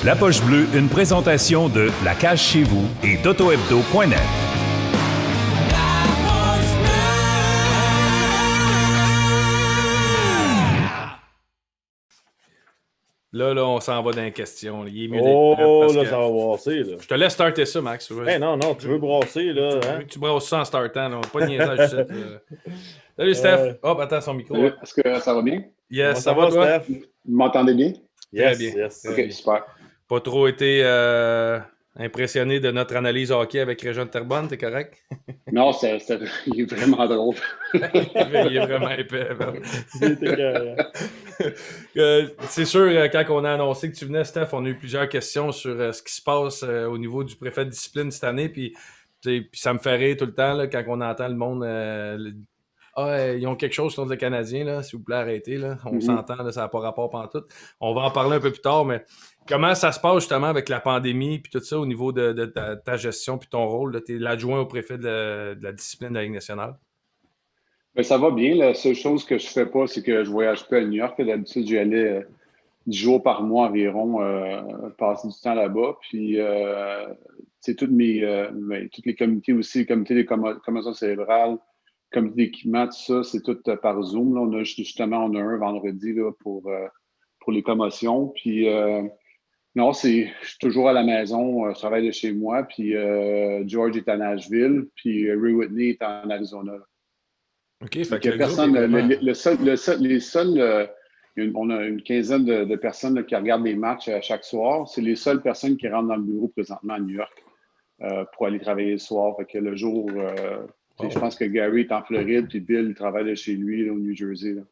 La Poche Bleue, une présentation de La Cage Chez Vous et d'AutoHebdo.net. Là, on s'en va dans les questions. Il est mieux d'être là, ça va brasser. Là. Je te laisse starter ça, Max. Non, tu veux brasser. Là, tu veux que tu brasses ça en startant. Là. Pas de niaisage. Salut, Steph. Hop, attends son micro. Est-ce que ça va bien? Yes, ça va, toi? Steph? Vous m'entendez bien? Très bien. Yes. OK, super. Pas trop été impressionné de notre analyse hockey avec Réjean Terrebonne, t'es correct? Non, il est vraiment drôle. Il est vraiment épais. C'est sûr, quand on a annoncé que tu venais, Steph, on a eu plusieurs questions sur ce qui se passe au niveau du préfet de discipline cette année. Puis ça me fait rire tout le temps là, quand on entend le monde. Ils ont quelque chose contre les Canadiens, là, s'il vous plaît, arrêtez. Là. On s'entend, là, ça n'a pas rapport pantoute. On va en parler un peu plus tard, mais comment ça se passe justement avec la pandémie puis tout ça au niveau de ta gestion puis ton rôle? Tu es l'adjoint au préfet de la discipline de la Ligue nationale. Ben, ça va bien. La seule chose que je fais pas, c'est que je voyage pas à New York. D'habitude, j'y allais 10 jours par mois environ, passer du temps là-bas. Puis, tous les comités aussi, le comité des commotions cérébrales, le comité d'équipement, tout ça, c'est tout par Zoom. Là. On a un vendredi là, pour les commotions. Puis, non, je suis toujours à la maison, je travaille de chez moi. Puis, George est à Nashville. Puis, Ray Whitney est en Arizona. Là. OK, fait que personne, on a une quinzaine de personnes là, qui regardent les matchs chaque soir. C'est les seules personnes qui rentrent dans le bureau présentement à New York pour aller travailler le soir. Fait que le jour, je pense que Gary est en Floride, puis Bill il travaille de chez lui là, au New Jersey. Là.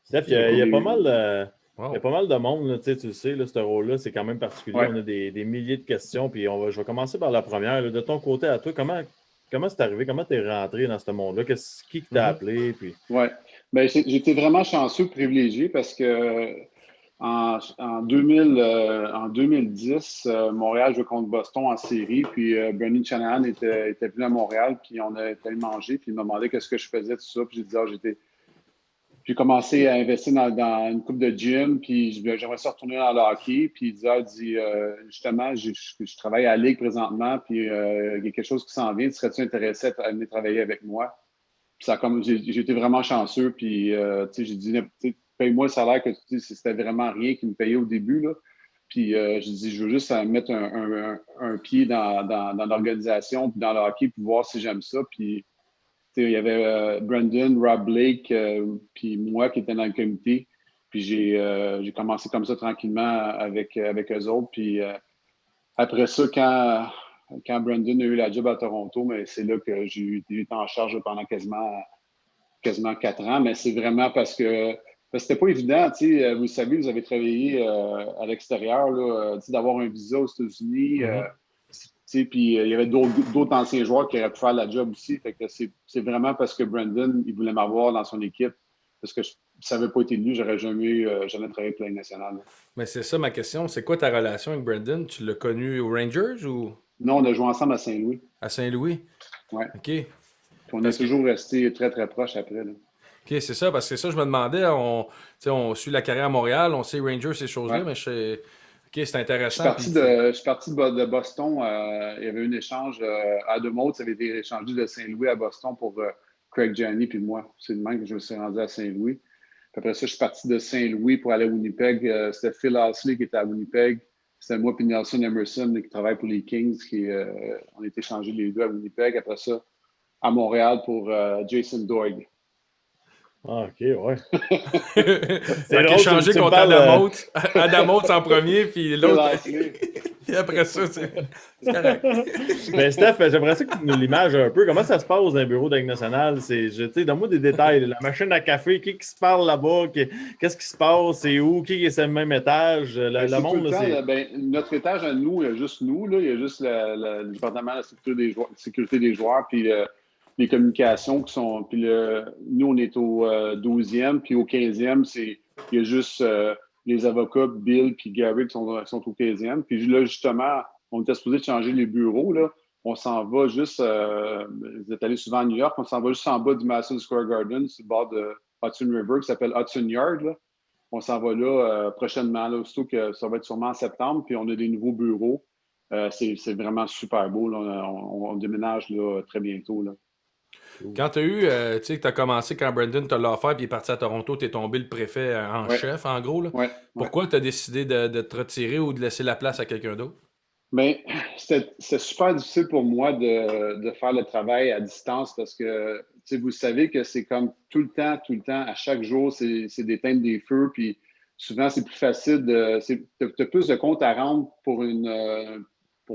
Steph, il y a pas mal de... Il y a pas mal de monde, là, tu le sais, là, ce rôle-là, c'est quand même particulier. Ouais. On a des milliers de questions, puis je vais commencer par la première. Là. De ton côté à toi, comment c'est arrivé? Comment tu es rentré dans ce monde-là? Qui t'a appelé? Puis... Oui. Bien, j'étais vraiment chanceux, privilégié, parce que en 2010, Montréal jouait contre Boston en série, puis Brendan Shanahan était venu à Montréal, puis on a été manger, puis il m'a demandé qu'est-ce que je faisais, tout ça, puis j'ai dit, j'ai commencé à investir dans une coupe de gym, puis j'aimerais ça retourner dans le hockey. Puis il dit justement, je travaille à la Ligue présentement, puis il y a quelque chose qui s'en vient. Serais-tu intéressé à venir travailler avec moi? Puis j'ai été vraiment chanceux, puis j'ai dit, paye-moi le salaire que c'était vraiment rien qui me payait au début. Là. Puis j'ai dit, je veux juste mettre un pied dans l'organisation, puis dans le hockey, puis voir si j'aime ça. Puis il y avait Brendan, Rob Blake, puis moi qui étais dans le comité. Puis j'ai commencé comme ça tranquillement avec eux autres. Puis après ça, quand Brendan a eu la job à Toronto, mais c'est là que j'ai été en charge pendant quasiment 4 ans. Mais c'est vraiment parce que c'était pas évident. Vous savez, vous avez travaillé à l'extérieur, là, d'avoir un visa aux États-Unis. Puis il y avait d'autres anciens joueurs qui auraient pu faire la job aussi. Fait que c'est vraiment parce que Brendan, il voulait m'avoir dans son équipe. Parce que ça n'avait pas été lui, j'aurais jamais travaillé pour la Ligue nationale. Mais c'est ça ma question. C'est quoi ta relation avec Brendan? Tu l'as connu aux Rangers ou? Non, on a joué ensemble à Saint-Louis. À Saint-Louis? Oui. OK. Puis on est toujours resté très, très proches après. Là. OK, c'est ça. Parce que ça, je me demandais, on suit la carrière à Montréal, on sait Rangers, ces choses-là, mais OK, c'est intéressant. Je suis parti de Boston. Il y avait un échange. Adam Oates avait été échangé de Saint-Louis à Boston pour Craig Gianni puis moi. C'est de même que je me suis rendu à Saint-Louis. Puis après ça, je suis parti de Saint-Louis pour aller à Winnipeg. C'était Phil Housley qui était à Winnipeg. C'était moi et Nelson Emerson qui travaille pour les Kings. On a été échangés les deux à Winnipeg. Après ça, à Montréal pour Jason Doig. Ah, OK, ouais. C'est drôle, changé contre Adam Oates. Adam Oates en premier, puis l'autre. Et après ça, c'est correct. Mais Steph, j'aimerais ça que tu nous l'images un peu. Comment ça se passe dans un bureau de Ligue nationale? Donne-moi des détails. La machine à café, qui se parle là-bas? Qu'est-ce qui se passe? C'est où? Qui est sur le même étage? Le monde, notre étage à nous, il y a juste nous. Là, il y a juste le département de la sécurité des joueurs, puis les communications qui sont. Puis nous, on est au 12e, puis au 15e, il y a juste les avocats, Bill puis Gary qui sont au 15e. Puis là, justement, on était supposé de changer les bureaux. Là. On s'en va juste. Vous êtes allés souvent à New York, on s'en va juste en bas du Madison Square Garden, sur le bord de Hudson River, qui s'appelle Hudson Yard. Là. on s'en va là prochainement, là, aussitôt que ça va être sûrement en septembre, puis on a des nouveaux bureaux. C'est vraiment super beau. Là. On déménage là, très bientôt. Là. Quand tu as eu, tu sais, que tu as commencé quand Brandon t'a offert puis il est parti à Toronto, tu es tombé le préfet en chef, en gros. Là. Pourquoi tu as décidé de te retirer ou de laisser la place à quelqu'un d'autre? Mais c'était super difficile pour moi de faire le travail à distance parce que vous savez que c'est comme tout le temps, à chaque jour, c'est d'éteindre des feux. Puis souvent, c'est plus facile t'as plus de comptes à rendre pour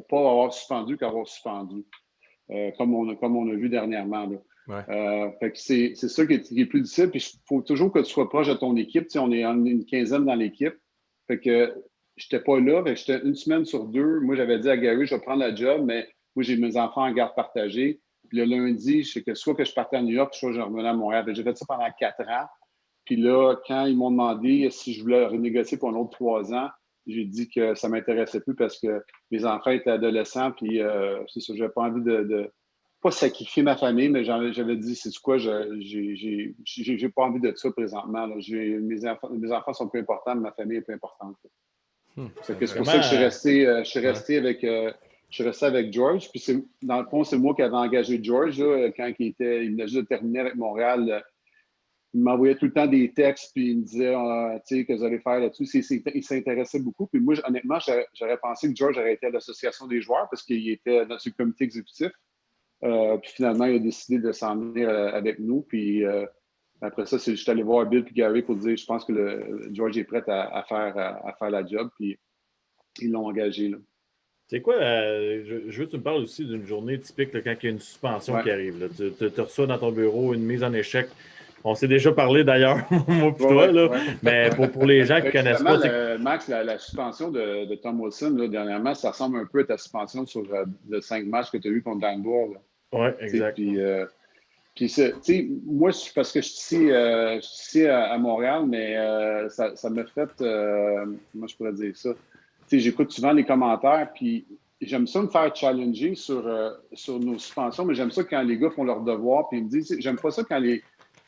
pas avoir suspendu qu'avoir suspendu, comme on a vu dernièrement. Là. Fait que c'est ça qui est plus difficile. Puis il faut toujours que tu sois proche de ton équipe. On est une quinzaine dans l'équipe. Fait que je n'étais pas là. J'étais une semaine sur 2. Moi, j'avais dit à Gary, je vais prendre la job, mais moi, j'ai mes enfants en garde partagée. Puis le lundi, je sais que soit que je partais à New York, soit que je revenais à Montréal. J'ai fait ça pendant 4 ans. Puis là, quand ils m'ont demandé si je voulais renégocier pour un autre 3 ans, j'ai dit que ça ne m'intéressait plus parce que mes enfants étaient adolescents. Puis c'est ça, je n'avais pas envie de pas sacrifier ma famille, mais j'avais dit, c'est quoi, j'ai pas envie de ça présentement. Là. Mes enfants sont plus importants, mais ma famille est plus importante. C'est pour ça que je suis resté avec George. Puis dans le fond, c'est moi qui avais engagé George là, quand il venait juste de terminer avec Montréal. Il m'envoyait tout le temps des textes, puis il me disait, tu sais, que vous allez faire là-dessus. Il s'intéressait beaucoup. Puis moi, honnêtement, j'aurais pensé que George aurait été à l'association des joueurs parce qu'il était dans ce comité exécutif. Puis finalement, il a décidé de s'en venir avec nous. Puis après ça, je suis allé voir Bill et Gary pour dire je pense que George est prêt à faire la job. Puis ils l'ont engagé. Là. C'est quoi, je veux que tu me parles aussi d'une journée typique là, quand il y a une suspension qui arrive. Là. Tu reçois dans ton bureau une mise en échec. On s'est déjà parlé d'ailleurs, moi et toi, là. Mais pour les gens qui ne connaissent pas. Max, la suspension de Tom Wilson, là, dernièrement, ça ressemble un peu à ta suspension sur le 5 matchs que tu as eu contre Danbois. Oui, exact. Puis, moi, parce que je suis ici à Montréal, mais ça m'a fait. Comment je pourrais dire ça? J'écoute souvent les commentaires, puis j'aime ça me faire challenger sur nos suspensions, mais j'aime ça quand les gars font leur devoir, puis ils me disent, j'aime pas ça quand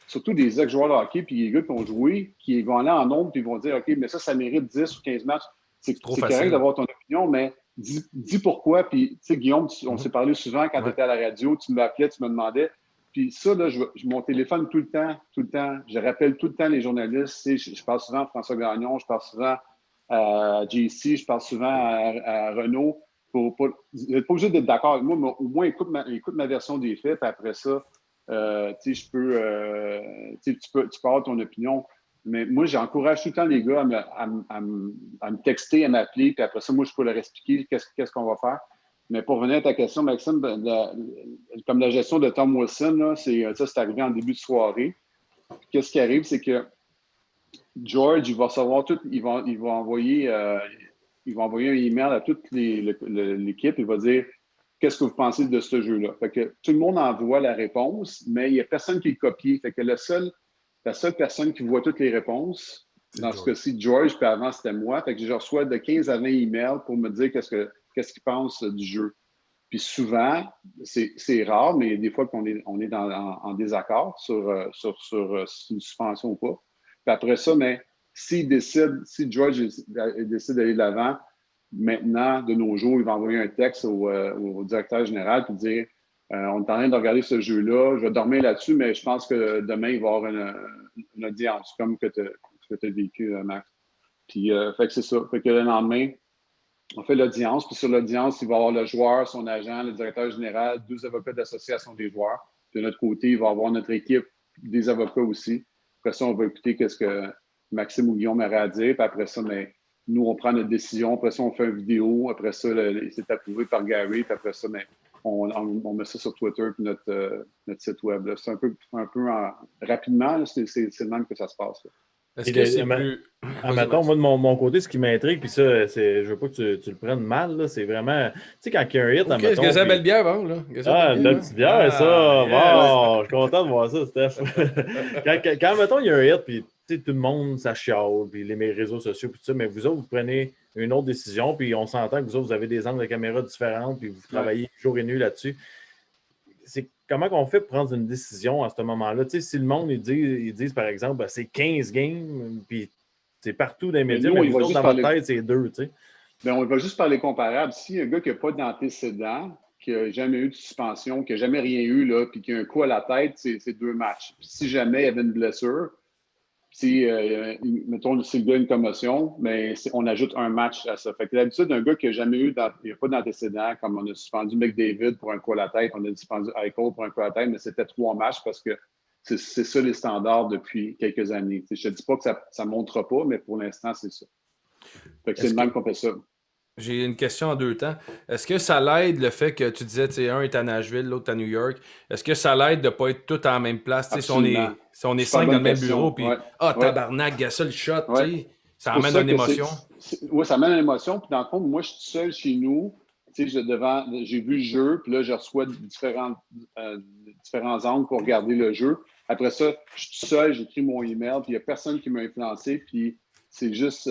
surtout des ex-joueurs de hockey, puis les gars qui ont joué, qui vont aller en nombre, puis ils vont dire, OK, mais ça mérite 10 ou 15 matchs. C'est correct d'avoir ton opinion, mais dis pourquoi. Puis, tu sais, Guillaume, on s'est parlé souvent quand tu étais à la radio, tu m'appelais, tu me demandais. Puis ça, là, mon téléphone tout le temps. Je rappelle tout le temps les journalistes. Je parle souvent à François Gagnon, je parle souvent à JC, je parle souvent à Renaud. Vous n'êtes pas obligé d'être d'accord avec moi, mais au moins écoute ma version des faits, puis après ça, tu peux avoir ton opinion. Mais moi, j'encourage tout le temps les gars à me texter, à m'appeler, puis après ça, moi, je peux leur expliquer qu'est-ce qu'on va faire. Mais pour revenir à ta question, Maxime, comme la gestion de Tom Wilson, là, c'est arrivé en début de soirée. Qu'est-ce qui arrive, c'est que George, il va recevoir il va envoyer un email à toute l'équipe. Il va dire qu'est-ce que vous pensez de ce jeu-là. Fait que tout le monde envoie la réponse, mais il n'y a personne qui le copie. Fait que la seule personne qui voit toutes les réponses, dans ce cas-ci, George, puis avant, c'était moi. Fait que je reçois de 15 à 20 emails pour me dire qu'est-ce qu'il pense du jeu. Puis souvent, c'est rare, mais des fois qu'on est en désaccord sur une suspension ou pas. Puis après ça, mais si George décide d'aller de l'avant, maintenant, de nos jours, il va envoyer un texte au directeur général pour dire on est en train de regarder ce jeu-là, je vais dormir là-dessus, mais je pense que demain, il va y avoir une audience, comme que tu as vécu, Max. Puis, fait que c'est ça. Fait que le lendemain, on fait l'audience, puis sur l'audience, il va y avoir le joueur, son agent, le directeur général, 2 avocats de l'association des joueurs. De notre côté, il va y avoir notre équipe, des avocats aussi. Après ça, on va écouter ce que Maxime ou Guillaume aurait à dire. Puis après ça, mais nous, on prend notre décision. Après ça, on fait une vidéo. Après ça, c'est approuvé par Gary. Puis après ça, mais on met ça sur Twitter puis notre site web. C'est un peu rapidement, là, c'est le même que ça se passe. Là. Est-ce que c'est plus... Mettons, moi, de mon côté, ce qui m'intrigue, puis ça, je veux pas que tu le prennes mal, là, c'est vraiment... Tu sais, quand il y a un hit... Okay, est-ce que c'est la belle bière, bon, là? La petite bière, ça! Bon, je suis content de voir ça, Steph. quand mettons, il y a un hit, puis tout le monde, ça chiale, puis les réseaux sociaux, puis tout ça, mais vous autres, vous prenez une autre décision, puis on s'entend que vous autres, vous avez des angles de caméra différents, puis vous travaillez jour et nuit là-dessus. C'est comment qu'on fait pour prendre une décision à ce moment-là? Tu sais, si le monde, ils disent par exemple, c'est 15 games, puis C'est partout dans les médias, nous, mais vous autres, dans votre tête, c'est 2, tu sais. Ben, on va juste parler comparable. Si un gars qui n'a pas d'antécédent, qui n'a jamais eu de suspension, qui n'a jamais rien eu, là, puis qui a un coup à la tête, c'est 2 matchs. Puis si jamais il y avait une blessure, mettons, si le gars a une commotion, mais on ajoute un match à ça. Fait que d'habitude, un gars qui n'a jamais eu, il n'y a pas d'antécédent, comme on a suspendu McDavid pour un coup à la tête, on a suspendu Eichel pour un coup à la tête, mais c'était 3 matchs parce que c'est ça les standards depuis quelques années. Je ne dis pas que ça ne montera pas, mais pour l'instant, c'est ça. Fait que c'est le même qu'on fait ça. J'ai une question en 2 temps. Est-ce que ça l'aide le fait que tu disais, un est à Nashville, l'autre à New York? Est-ce que ça l'aide de ne pas être tous en même place? Si on est 5 dans le même bureau, puis tabarnak, gars, ça le shot, ça amène une émotion. Oui, ça amène une émotion. Puis dans le fond, moi, je suis tout seul chez nous. J'ai vu le jeu, puis là, je reçois différents angles pour regarder le jeu. Après ça, je suis tout seul, j'écris mon email, puis il n'y a personne qui m'a influencé, puis c'est juste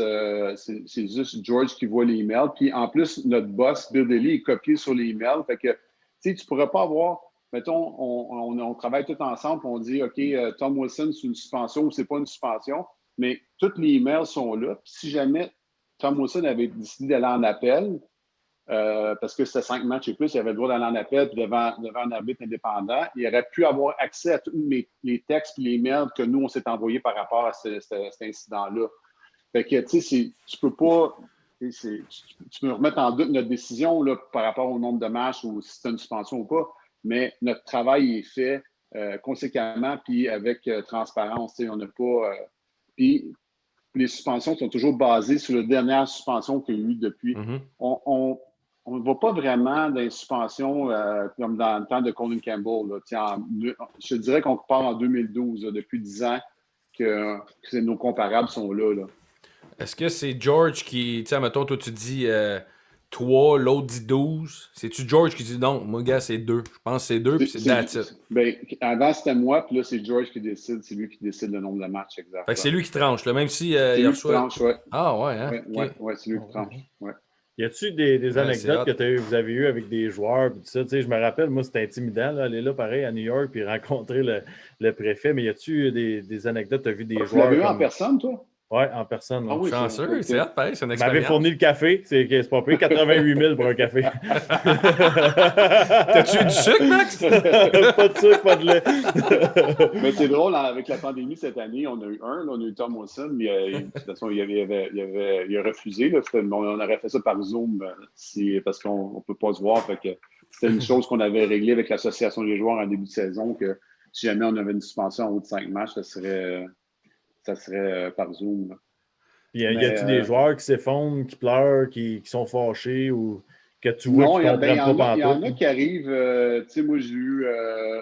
George qui voit les emails. Puis en plus, notre boss, Bill Daly, est copié sur les emails. Fait que, tu ne pourrais pas avoir, mettons, on travaille tous ensemble, puis on dit, OK, Tom Wilson, c'est une suspension ou c'est pas une suspension, mais tous les emails sont là. Puis si jamais Tom Wilson avait décidé d'aller en appel, parce que c'était 5 matchs et plus, il avait le droit d'aller en appel puis devant un arbitre indépendant. Il aurait pu avoir accès à tous les textes et les mails que nous, on s'est envoyés par rapport à cet incident-là. Fait que, tu sais, tu peux pas... Tu peux remettre en doute notre décision là, par rapport au nombre de matchs ou si c'est une suspension ou pas, mais notre travail est fait conséquemment puis avec transparence. On n'a pas... puis les suspensions sont toujours basées sur la dernière suspension qu'il y a eu depuis. On ne va pas vraiment dans les suspensions comme dans le temps de Colin Campbell. Là. Je dirais qu'on part en 2012, là, depuis 10 ans que nos comparables sont là. Est-ce que c'est George qui, tu sais, mettons, toi tu dis 3, l'autre dit 12. C'est-tu George qui dit non? Moi, gars, c'est 2. Je pense que c'est 2, puis c'est that's it. Ben, avant, c'était moi, puis là, c'est George qui décide. C'est lui qui décide le nombre de matchs exact. Fait que c'est lui qui tranche, là, même si il reçoit... tranche, ouais. Ah, ouais, hein? Ouais, c'est lui qui tranche. Ouais. Y a-tu des anecdotes que vous avez eues avec des joueurs et tout ça? Tu sais, je me rappelle, moi, c'était intimidant, là, aller là, pareil, à New York, puis rencontrer le préfet. Mais y a-tu des anecdotes? Tu as vu des joueurs. Tu l'as vu en personne, toi? Oui, en personne. Ah oui, chanceux, c'est hâte, pareil, c'est une expérience. Tu m'avais fourni le café, c'est pas payé, 88 000 pour un café. T'as-tu eu du sucre, Max? Pas de sucre, pas de lait. Mais c'est drôle, avec la pandémie cette année, on a eu on a eu Tom Wilson, mais de toute façon, il a refusé. Là, on aurait fait ça par Zoom parce qu'on ne peut pas se voir. Fait que c'était une chose qu'on avait réglée avec l'association des joueurs en début de saison, que si jamais on avait une suspension en haut de 5 matchs, ça serait par Zoom. Y a-t-il des joueurs qui s'effondrent, qui pleurent, qui sont fâchés ou que tu vois qui comprennent pas pantoute? Il y en a qui arrivent. Tu sais, moi, j'ai eu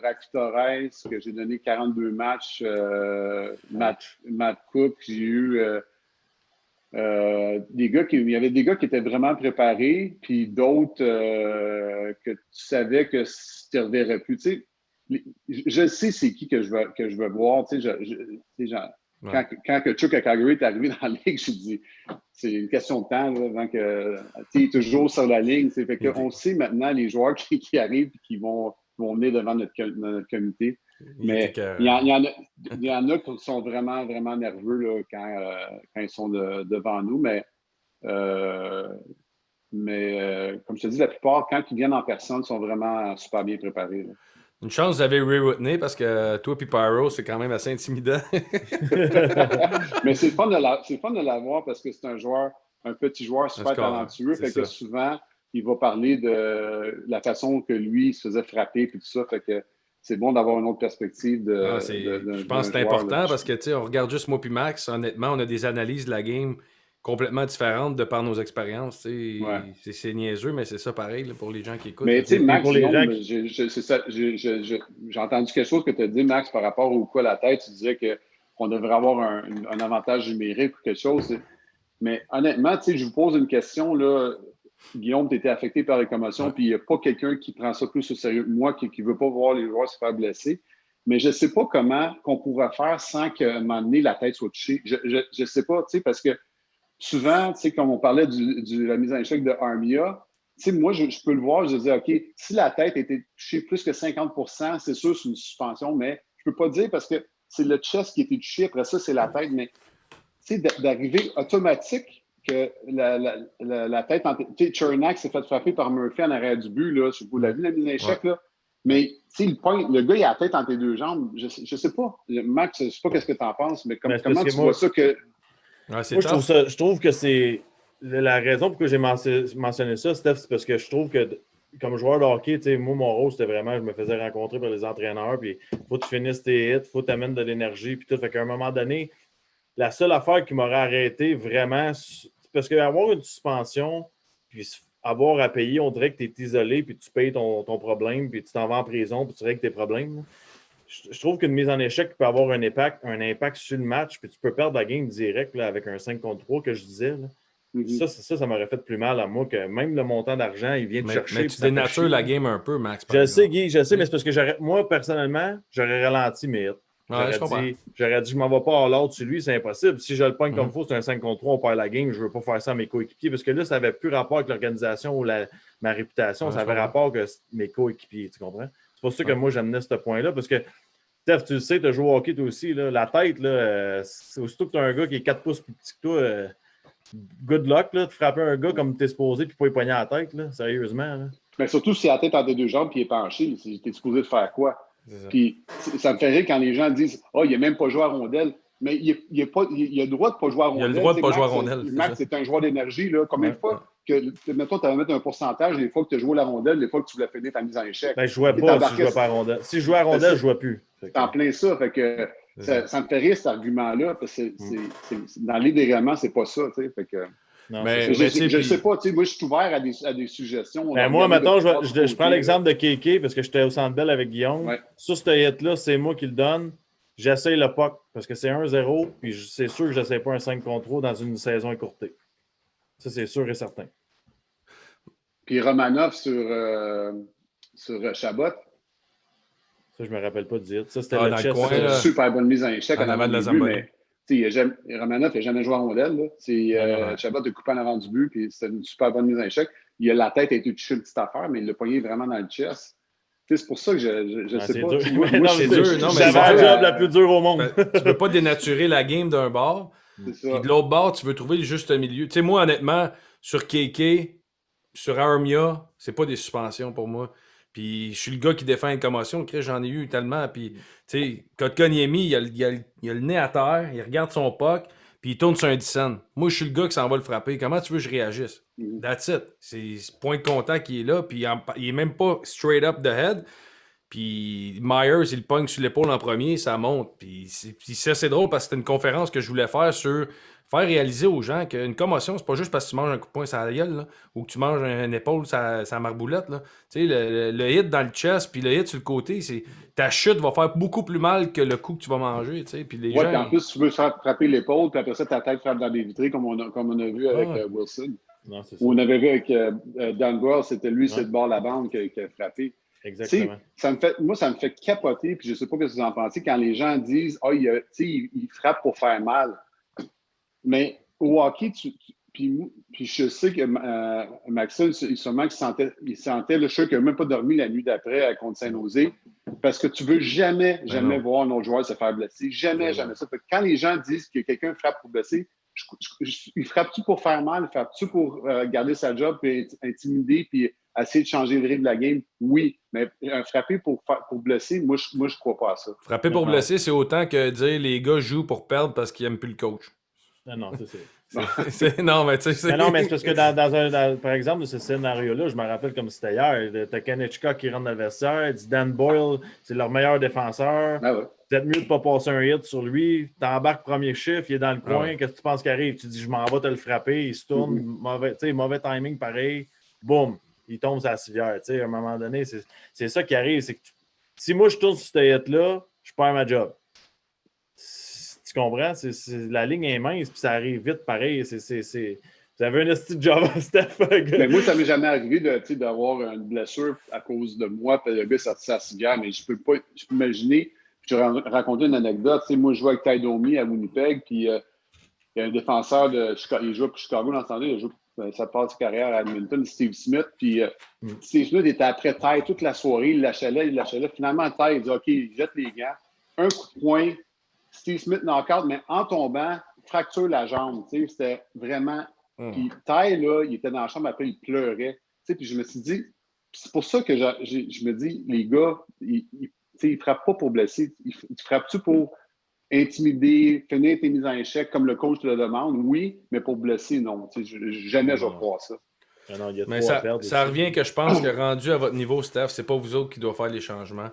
Rafi Torres, que j'ai donné 42 matchs. Matt Cook, j'ai eu des gars il y avait des gars qui étaient vraiment préparés, puis d'autres que tu savais que tu ne reverrais plus. Tu sais, je sais c'est qui que je veux voir. Tu sais, quand Chuck à Calgary est arrivé dans la ligue, j'ai dit, c'est une question de temps là, avant que il est toujours sur la ligne. Fait qu'on sait maintenant les joueurs qui arrivent et qui vont venir devant notre comité. Mais il y en a qui sont vraiment, vraiment nerveux là, quand ils sont devant nous. Mais comme je te dis, la plupart, quand ils viennent en personne, sont vraiment super bien préparés. Là. Une chance, vous avez Ray Whitney parce que toi et Pyro, c'est quand même assez intimidant. Mais c'est le fun de l'avoir parce que c'est un petit joueur super talentueux. Fait que souvent, il va parler de la façon que lui il se faisait frapper et tout ça. Fait que c'est bon d'avoir une autre perspective je pense que c'est important parce que tu sais, on regarde juste moi et Max. Honnêtement, on a des analyses de la game complètement différentes de par nos expériences. C'est niaiseux, mais c'est ça pareil là, pour les gens qui écoutent. Mais tu sais, Max, j'ai entendu quelque chose que tu as dit, Max, par rapport au coup à la tête. Tu disais qu'on devrait avoir un avantage numérique ou quelque chose. Mais honnêtement, tu sais, je vous pose une question. Là, Guillaume, tu étais affecté par les commotions, puis il n'y a pas quelqu'un qui prend ça plus au sérieux que moi, qui ne veut pas voir les joueurs se faire blesser. Mais je ne sais pas comment qu'on pourrait faire sans qu'à un moment donné, la tête soit touchée. Je ne sais pas, tu sais, parce que souvent, tu sais, comme on parlait de la mise en échec de Armia, tu sais, moi, je peux le voir, je dis, OK, si la tête était touchée plus que 50%, c'est sûr, c'est une suspension, mais je ne peux pas dire parce que c'est le chest qui a été touché, après ça, c'est la tête, mais d'arriver automatique que la tête en... Tu sais, Chernak s'est fait frapper par Murphy en arrière du but, là. Vous l'avez vu, la mise en échec, là? Mais, tu sais, le gars, il a la tête entre les deux jambes. Je sais pas. Max, je sais pas qu'est-ce que tu en penses, mais comment tu vois ça que... Moi, je trouve que c'est... La raison pour laquelle j'ai mentionné ça, Steph, c'est parce que je trouve que comme joueur de hockey, moi, mon rôle, c'était vraiment, je me faisais rencontrer par les entraîneurs, puis il faut que tu finisses tes hits, il faut que tu amènes de l'énergie, puis tout. Fait qu'à un moment donné, la seule affaire qui m'aurait arrêté vraiment, parce qu'avoir une suspension, puis avoir à payer, on dirait que tu es isolé, puis tu payes ton problème, puis tu t'en vas en prison, puis tu règles tes problèmes. Je trouve qu'une mise en échec peut avoir un impact sur le match, puis tu peux perdre la game direct là, avec un 5 contre 3 que je disais. Là. Ça m'aurait fait plus mal à moi que même le montant d'argent, il vient de chercher. Mais tu dénatures la game un peu, Max. Je sais, Guy, mais c'est parce que moi, personnellement, j'aurais ralenti mes hits. J'aurais dit, je m'en vais pas à l'ordre sur lui, c'est impossible. Si je le pogne comme il faut, c'est un 5 contre 3, on perd la game, je veux pas faire ça à mes coéquipiers. Parce que là, ça n'avait plus rapport avec l'organisation ou ma réputation, ça avait rapport avec mes coéquipiers, tu comprends? C'est pour ça que moi, j'amenais ce point-là, parce que Steph, tu le sais, tu as joué au hockey toi aussi, là, la tête, là, aussitôt que tu as un gars qui est 4 pouces plus petit que toi, good luck, là, de frapper un gars comme tu es supposé puis pas y pogner à la tête, là, sérieusement. Là. Mais surtout si la tête entre les deux jambes et il est penché, tu es supposé de faire quoi? Puis ça me fait rire quand les gens disent « il n'a même pas joué à rondelle ». Mais il a le droit de ne pas jouer à rondelle. Il a le droit de ne pas jouer à rondelle. Max, c'est un joueur d'énergie. Là. Combien de fois que, mettons, tu vas mettre un pourcentage des fois que tu as joué à la rondelle, des fois que tu voulais finir ta mise en échec. Ben, je ne jouais pas si je ne jouais pas à rondelle. Si je jouais à rondelle, je ne jouais plus. C'est en plein ça. Fait que ça me fait rire cet argument-là, parce que dans les règlements, c'est pas ça. Fait que, non, je ne sais pas. Moi, je suis ouvert à des suggestions. Ben moi, mettons, je prends l'exemple de Kéké parce que j'étais au Centre Bell avec Guillaume. Ouais. Sur ce hit-là, c'est moi qui le donne. J'essaye le puck parce que c'est 1-0, puis c'est sûr que je n'essaie pas un 5 contre 3 dans une saison écourtée. Ça, c'est sûr et certain. Puis Romanov sur Chabot. Ça, je ne me rappelle pas de dire. Ça, c'était le chess. C'est une super bonne mise en échec en avant du but, mais Romanov n'a jamais joué à rondelle. Chabot a coupé en avant du but, puis c'était une super bonne mise en échec. La tête a été touchée une petite affaire, mais il l'a pogné vraiment dans le chest. C'est pour ça que je sais pas. C'est dur. C'est la job la plus dure au monde. Tu ne peux pas dénaturer la game d'un bord. Puis de l'autre bord, tu veux trouver le juste milieu. Tu sais, moi, honnêtement, sur KK, sur Armia, c'est pas des suspensions pour moi. Puis je suis le gars qui défend une commotion. J'en ai eu tellement. Puis, tu sais, Kotkaniemi, il a le nez à terre, il regarde son puck, puis il tourne sur un 10. Moi, je suis le gars qui s'en va le frapper. Comment tu veux que je réagisse? That's it. C'est point de contact qui est là, puis il est même pas straight up the head. Puis Myers, il le pogne sur l'épaule en premier, ça monte. Puis ça, c'est drôle parce que c'était une conférence que je voulais faire sur faire réaliser aux gens qu'une commotion, c'est pas juste parce que tu manges un coup de poing sur la gueule, là, ou que tu manges une épaule sur la marboulette. Là. Tu sais, le hit dans le chest, puis le hit sur le côté, ta chute va faire beaucoup plus mal que le coup que tu vas manger. Tu sais, puis les gens, puis en plus, tu veux frapper l'épaule, puis après ça, ta tête frappe dans les vitrées, comme on a vu avec Wilson. Non, c'est ça. On avait vu avec Dan Boyle, c'était lui, c'est le bord de la bande qui a frappé. Exactement. Moi, ça me fait capoter, puis je ne sais pas ce que vous en pensez, quand les gens disent « il frappe pour faire mal ». Mais au hockey, puis je sais que Maxime, sûrement il sentait le choc qu'il n'a même pas dormi la nuit d'après contre Saint-Nosé, parce que tu ne veux jamais voir un autre joueur se faire blesser. Jamais ça. Fait que quand les gens disent que quelqu'un frappe pour blesser, il frappe-tu pour faire mal? Il frappe-tu pour garder sa job, puis intimider, puis essayer de changer le rythme de la game? Oui, mais frapper pour blesser, moi, je crois pas à ça. Frapper pour blesser, c'est autant que dire les gars jouent pour perdre parce qu'ils n'aiment plus le coach. Non, c'est non, mais tu sais. Non, mais c'est parce que par exemple, de ce scénario-là, je me rappelle comme c'était hier. T'as Kanechka qui rentre dans le vestiaire, dit Dan Boyle, c'est leur meilleur défenseur. Ah ouais. Peut-être mieux de ne pas passer un hit sur lui. T'embarques premier chiffre, il est dans le coin. Qu'est-ce que tu penses qu'il arrive? Tu dis, je m'en vais te le frapper. Il se tourne. Mauvais timing pareil. Boum, il tombe sur la civière. À un moment donné, c'est ça qui arrive. C'est que si moi, je tourne sur ce hit-là, je perds ma job. Tu comprends? La ligne est mince, puis ça arrive vite pareil. Vous avez un esti de job, Steph. Mais moi, ça ne m'est jamais arrivé d'avoir une blessure à cause de moi, puis le gars sorti sa civière, mais je peux pas imaginer. Je vais raconter une anecdote. Moi, je jouais avec Ty Domi à Winnipeg, puis il y a un défenseur de Chicago. Il joue pour Chicago dans ce temps-là. Il joue sa part de carrière à Edmonton, Steve Smith. Puis Steve Smith était après Ty toute la soirée. Il lâchait là. Finalement, Ty, il dit OK, jette les gants. Un coup de poing. Steve Smith knock-out, mais en tombant, fracture la jambe. C'était vraiment. Puis Ty, là, il était dans la chambre, après, il pleurait. Puis je me suis dit, c'est pour ça que je me dis, les gars, ils ne frappent pas pour blesser. Ils frappent-tu pour intimider, finir tes mises en échec comme le coach te le demande? Oui, mais pour blesser, non. Jamais je vais croire ça. Non, mais ça revient que je pense que rendu à votre niveau, Steph, c'est pas vous autres qui doivent faire les changements.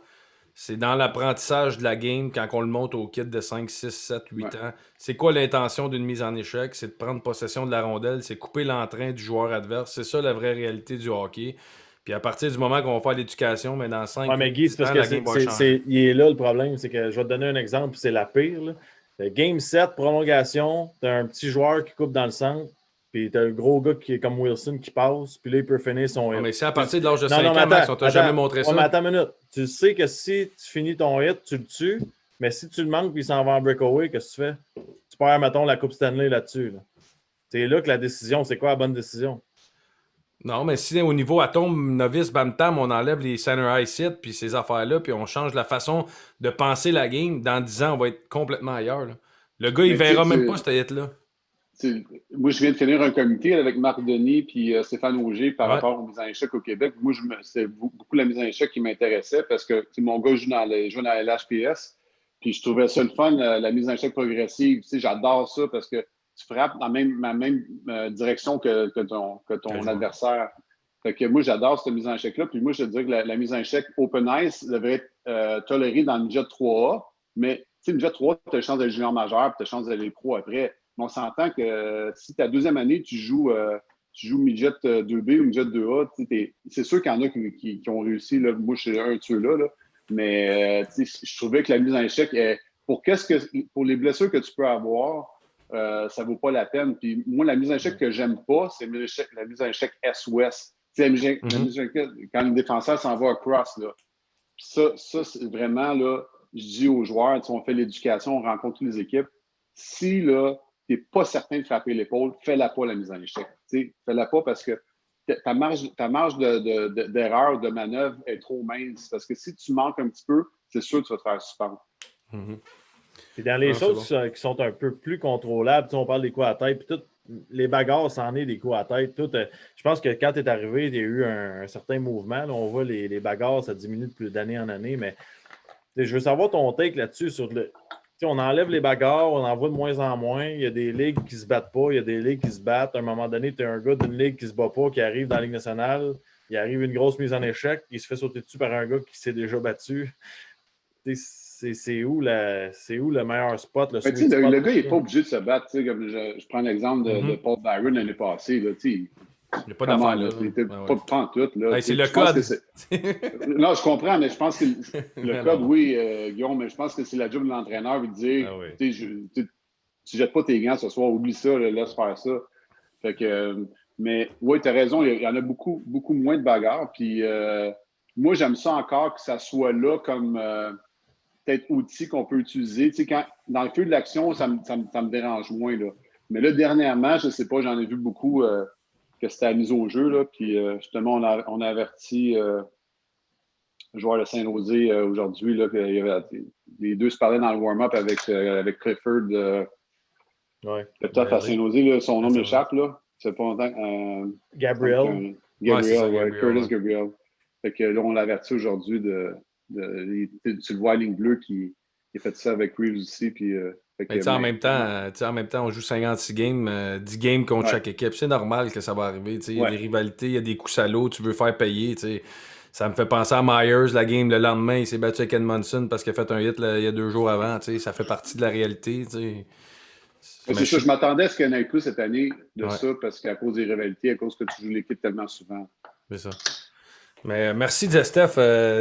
C'est dans l'apprentissage de la game, quand on le monte au kid de 5, 6, 7, 8 ans. C'est quoi l'intention d'une mise en échec? C'est de prendre possession de la rondelle, c'est couper l'entrain du joueur adverse. C'est ça la vraie réalité du hockey. Puis à partir du moment qu'on va faire l'éducation, mais dans 5 mais Guy, c'est parce que il est là le problème. C'est que je vais te donner un exemple, c'est la pire. Là. Game 7, prolongation, tu as un petit joueur qui coupe dans le centre. Puis t'as un gros gars qui est comme Wilson qui passe, puis là, il peut finir son hit. Mais c'est à partir de l'âge de 5 ans, Max, on t'a jamais montré ça. Mais attends une minute. Tu sais que si tu finis ton hit, tu le tues, mais si tu le manques puis il s'en va en breakaway, qu'est-ce que tu fais? Tu perds, mettons, la Coupe Stanley là-dessus. Là. C'est là que la décision, c'est quoi la bonne décision? Non, mais si au niveau atome, novice, bam-tam, on enlève les center ice hits puis ces affaires-là, puis on change la façon de penser la game, dans 10 ans, on va être complètement ailleurs. Là. Le gars, il verra même pas cette hit-là. Moi, je viens de finir un comité avec Marc Denis et Stéphane Auger par rapport aux mises en échec au Québec. Moi, c'est beaucoup la mise en échec qui m'intéressait parce que mon gars joue dans la LHPS. Puis je trouvais ça le fun, la mise en échec progressive. J'adore ça parce que tu frappes dans la même direction que ton adversaire. Fait que moi, j'adore cette mise en échec-là. Puis moi, je te dirais que la mise en échec open ice devrait être tolérée dans le jet 3A. Mais le jet 3A, tu as la chance d'être junior majeur puis tu as la chance d'aller pro après. On s'entend que si ta deuxième année, tu joues midget 2B ou midget 2A, c'est sûr qu'il y en a qui ont réussi. Là. Moi, je suis un de ceux-là. Là. Mais je trouvais que la mise en échec, pour les blessures que tu peux avoir, ça ne vaut pas la peine. Puis moi, la mise en échec que j'aime pas, c'est la mise en échec S-Ouest. La mise en échec, quand le défenseur s'en va across. Là. Ça c'est vraiment, là, je dis aux joueurs, on fait l'éducation, on rencontre toutes les équipes. Si là, tu n'es pas certain de frapper l'épaule, fais-la pas la mise en échec. Fais-la pas parce que ta marge d'erreur, de manœuvre est trop mince. Parce que si tu manques un petit peu, c'est sûr que tu vas te faire suspendre. Puis dans les choses qui sont un peu plus contrôlables, on parle des coups à tête, puis tout, les bagarres, c'en est des coups à tête. Tout, je pense que quand tu es arrivé, il y a eu un certain mouvement. Là, on voit les bagarres, ça diminue d'année en année, mais je veux savoir ton take là-dessus sur le. On enlève les bagarres, on en voit de moins en moins. Il y a des ligues qui ne se battent pas, il y a des ligues qui se battent. À un moment donné, tu as un gars d'une ligue qui ne se bat pas, qui arrive dans la Ligue nationale, il arrive une grosse mise en échec, il se fait sauter dessus par un gars qui s'est déjà battu. C'est où le meilleur spot? Le gars, il n'est pas obligé de se battre. Comme je prends l'exemple de Paul Byron l'année passée. Là, il n'y a pas d'affaire là. Il n'était pas pantoute. C'est le code. Non, je comprends, mais je pense que le code, oui, Guillaume, mais je pense que c'est la job de l'entraîneur de dire tu jettes pas tes gants ce soir, oublie ça, laisse faire ça. Fait que, mais oui, tu as raison, il y en a beaucoup, beaucoup moins de bagarres. Puis moi, j'aime ça encore que ça soit là comme peut-être outil qu'on peut utiliser. Dans le feu de l'action, ça me dérange moins. Là. Mais là, dernièrement, je ne sais pas, j'en ai vu beaucoup. Que c'était la mise au jeu. Là, puis justement, on a averti le joueur de Saint-Nosé aujourd'hui que les deux se parlaient dans le warm-up avec Clifford. Le top à Saint-Nosé, son nom m'échappe. C'est pas longtemps. Gabriel. Curtis Gabriel. Fait que là, on l'a averti aujourd'hui tu le vois, ligne bleue qui a fait ça avec Reeves aussi. Puis, en même temps, on joue 56 games, 10 games contre chaque équipe. C'est normal que ça va arriver. Il y a des rivalités, il y a des coups salauds, tu veux faire payer. Ça me fait penser à Myers, la game le lendemain, il s'est battu avec Edmondson parce qu'il a fait un hit il y a 2 jours avant. Ça fait partie de la réalité. C'est ça, je m'attendais à ce qu'il y en ait plus cette année de ça parce qu'à cause des rivalités, à cause que tu joues l'équipe tellement souvent. C'est ça. Mais merci, Steph,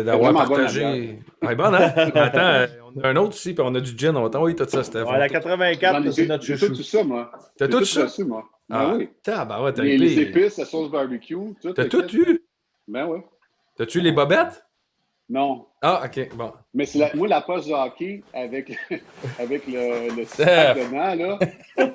d'avoir partagé. Bon, hein? Attends, on a un autre ici, puis on a du gin. On va t'envoyer tout ça, Steph. La 84, c'est notre chouchou. J'ai tout ça, moi. T'as tout ça? Moi. Ah, oui. Ouais, t'as les épices, la sauce barbecue. T'as tout eu? Ben oui. T'as-tu les bobettes? Non. Ah, OK, bon. Mais c'est moi, la poche de hockey avec le sac dedans, là.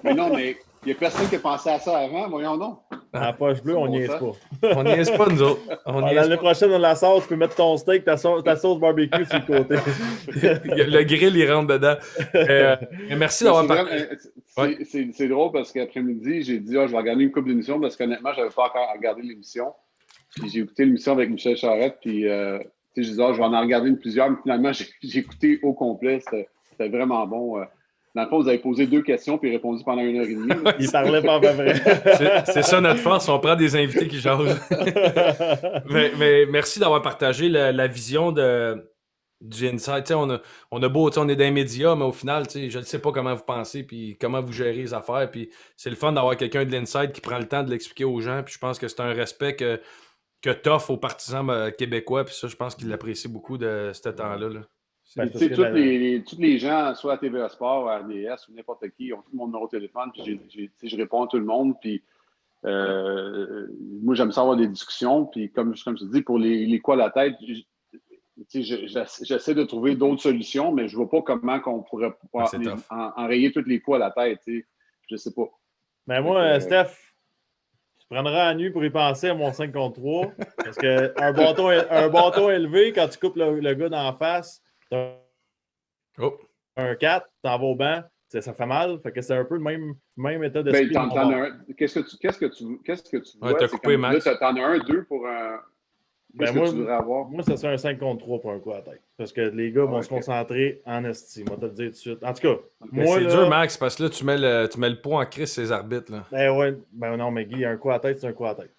Mais non, mais il n'y a personne qui a pensé à ça avant. Voyons donc. La poche bleue, on n'y est pas. On n'y est pas, nous autres. L'année prochaine, dans la sauce, tu peux mettre ton steak, ta sauce barbecue sur le côté. Le grill, il rentre dedans. Merci d'avoir parlé. C'est drôle parce qu'après-midi, j'ai dit, je vais regarder une couple d'émissions parce qu'honnêtement, je n'avais pas encore regardé l'émission. Puis j'ai écouté l'émission avec Michel Charette, puis je disais, je vais en regarder plusieurs, mais finalement, j'ai écouté au complet. C'était vraiment bon. Dans le fond, vous avez posé 2 questions puis répondu pendant 1h30. Il parlait pas à peu près. C'est ça notre force, on prend des invités qui jasent. mais merci d'avoir partagé la vision du Inside. On a beau, on est dans les médias, mais au final, je ne sais pas comment vous pensez puis comment vous gérez les affaires. Puis c'est le fun d'avoir quelqu'un de l'Inside qui prend le temps de l'expliquer aux gens. Puis je pense que c'est un respect que t'offres aux partisans québécois. Puis ça, je pense qu'ils l'apprécient beaucoup de ce temps-là. Là. Tous les gens, soit à TVA Sport, à RDS ou n'importe qui, ont tout mon numéro de téléphone, puis je réponds à tout le monde, puis moi, j'aime ça avoir des discussions, puis comme je te dis, pour les coups à la tête, j'essaie de trouver d'autres solutions, mais je ne vois pas comment on pourrait enrayer tous les coups à la tête, je ne sais pas. Mais moi, Steph, tu prendras la nuit pour y penser à mon 5 contre 3, parce qu'un bâton élevé, quand tu coupes le gars d'en face, un 4, t'en vas au banc, ça fait mal. Fait que c'est un peu le même état d'esprit. Qu'est-ce que tu vois? T'as coupé, Max. Là, t'en as un, 2 pour un... Qu'est-ce que tu voudrais avoir? Moi, ça serait un 5 contre 3 pour un coup à la tête. Parce que les gars vont se concentrer en esti. Moi, te le dire tout de suite. En tout cas, moi, c'est dur, Max, parce que là, tu mets le poids en crise ces arbitres. Là. Non, mais Guy, un coup à la tête, c'est un coup à la tête.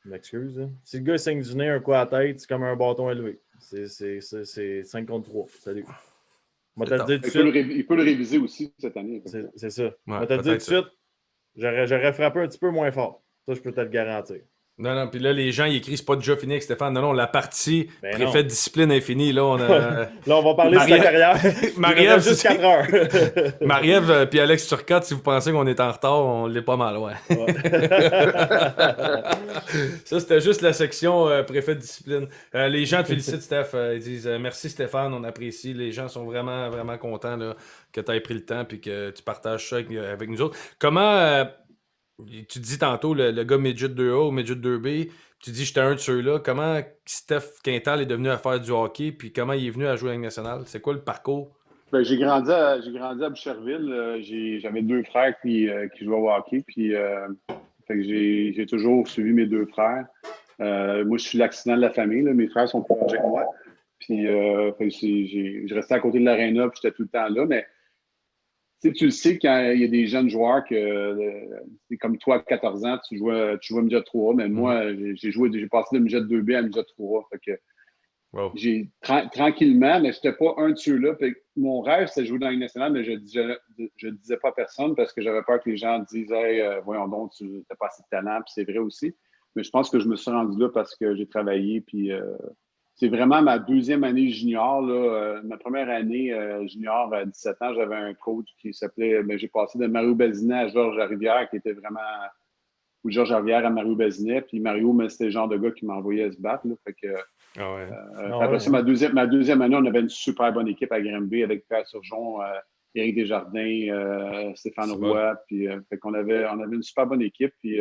Je m'excuse. Hein. Si le gars saigne du nez, un coup à la tête, c'est comme un bâton élevé. C'est 5 contre 3. Salut. Il peut le réviser aussi cette année. C'est ça. Je vais te le dire tout de suite, j'aurais frappé un petit peu moins fort. Ça, je peux te le garantir. Non, puis là, les gens, ils écrivent, c'est pas déjà fini avec Stéphane. Non, la partie préfet de discipline est finie. Là, on va parler de sa carrière. Marie-Ève, juste 4 heures. Marie-Ève puis Alex Turcotte, si vous pensez qu'on est en retard, on l'est pas mal, ouais. Ça, c'était juste la section préfet de discipline. Les gens te félicitent, Steph. Ils disent merci Stéphane, on apprécie. Les gens sont vraiment, vraiment contents là, que tu aies pris le temps et que tu partages ça avec nous autres. Comment... tu dis tantôt le gars Midget 2A ou Midget 2B, tu dis j'étais un de ceux-là. Comment Steph Quintal est devenu à faire du hockey, puis comment il est venu à jouer à la Ligue nationale? C'est quoi le parcours? Ben, j'ai grandi à Boucherville. J'avais 2 frères qui jouaient au hockey, puis fait que j'ai toujours suivi mes 2 frères. Moi, je suis l'accident de la famille. Là. Mes frères sont plus âgés que moi. Puis je restais à côté de l'aréna, puis j'étais tout le temps là, mais tu le sais quand il y a des jeunes joueurs c'est comme toi à 14 ans, tu jouais midget 3, mais moi, j'ai passé de midget 2B à midget 3. Fait que j'ai tranquillement, mais je n'étais pas un de ceux-là. Mon rêve, c'était de jouer dans la Ligue nationale, mais je ne disais pas à personne parce que j'avais peur que les gens disent hey, voyons donc, tu n'as pas assez de talent, puis c'est vrai aussi. Mais je pense que je me suis rendu là parce que j'ai travaillé, puis c'est vraiment ma 2e année junior. Là, ma première année junior, à 17 ans, j'avais un coach qui s'appelait... j'ai passé de Mario Bazinet à Georges Rivière, qui était vraiment... Ou Georges Rivière à Mario Bazinet. Puis Mario, c'était le genre de gars qui m'envoyait se battre. Là, fait que, après ça, ma deuxième année, on avait une super bonne équipe à Granby avec Pierre Surgeon, Éric Desjardins, Stéphane Roy. Puis, fait qu'on avait une super bonne équipe. Puis...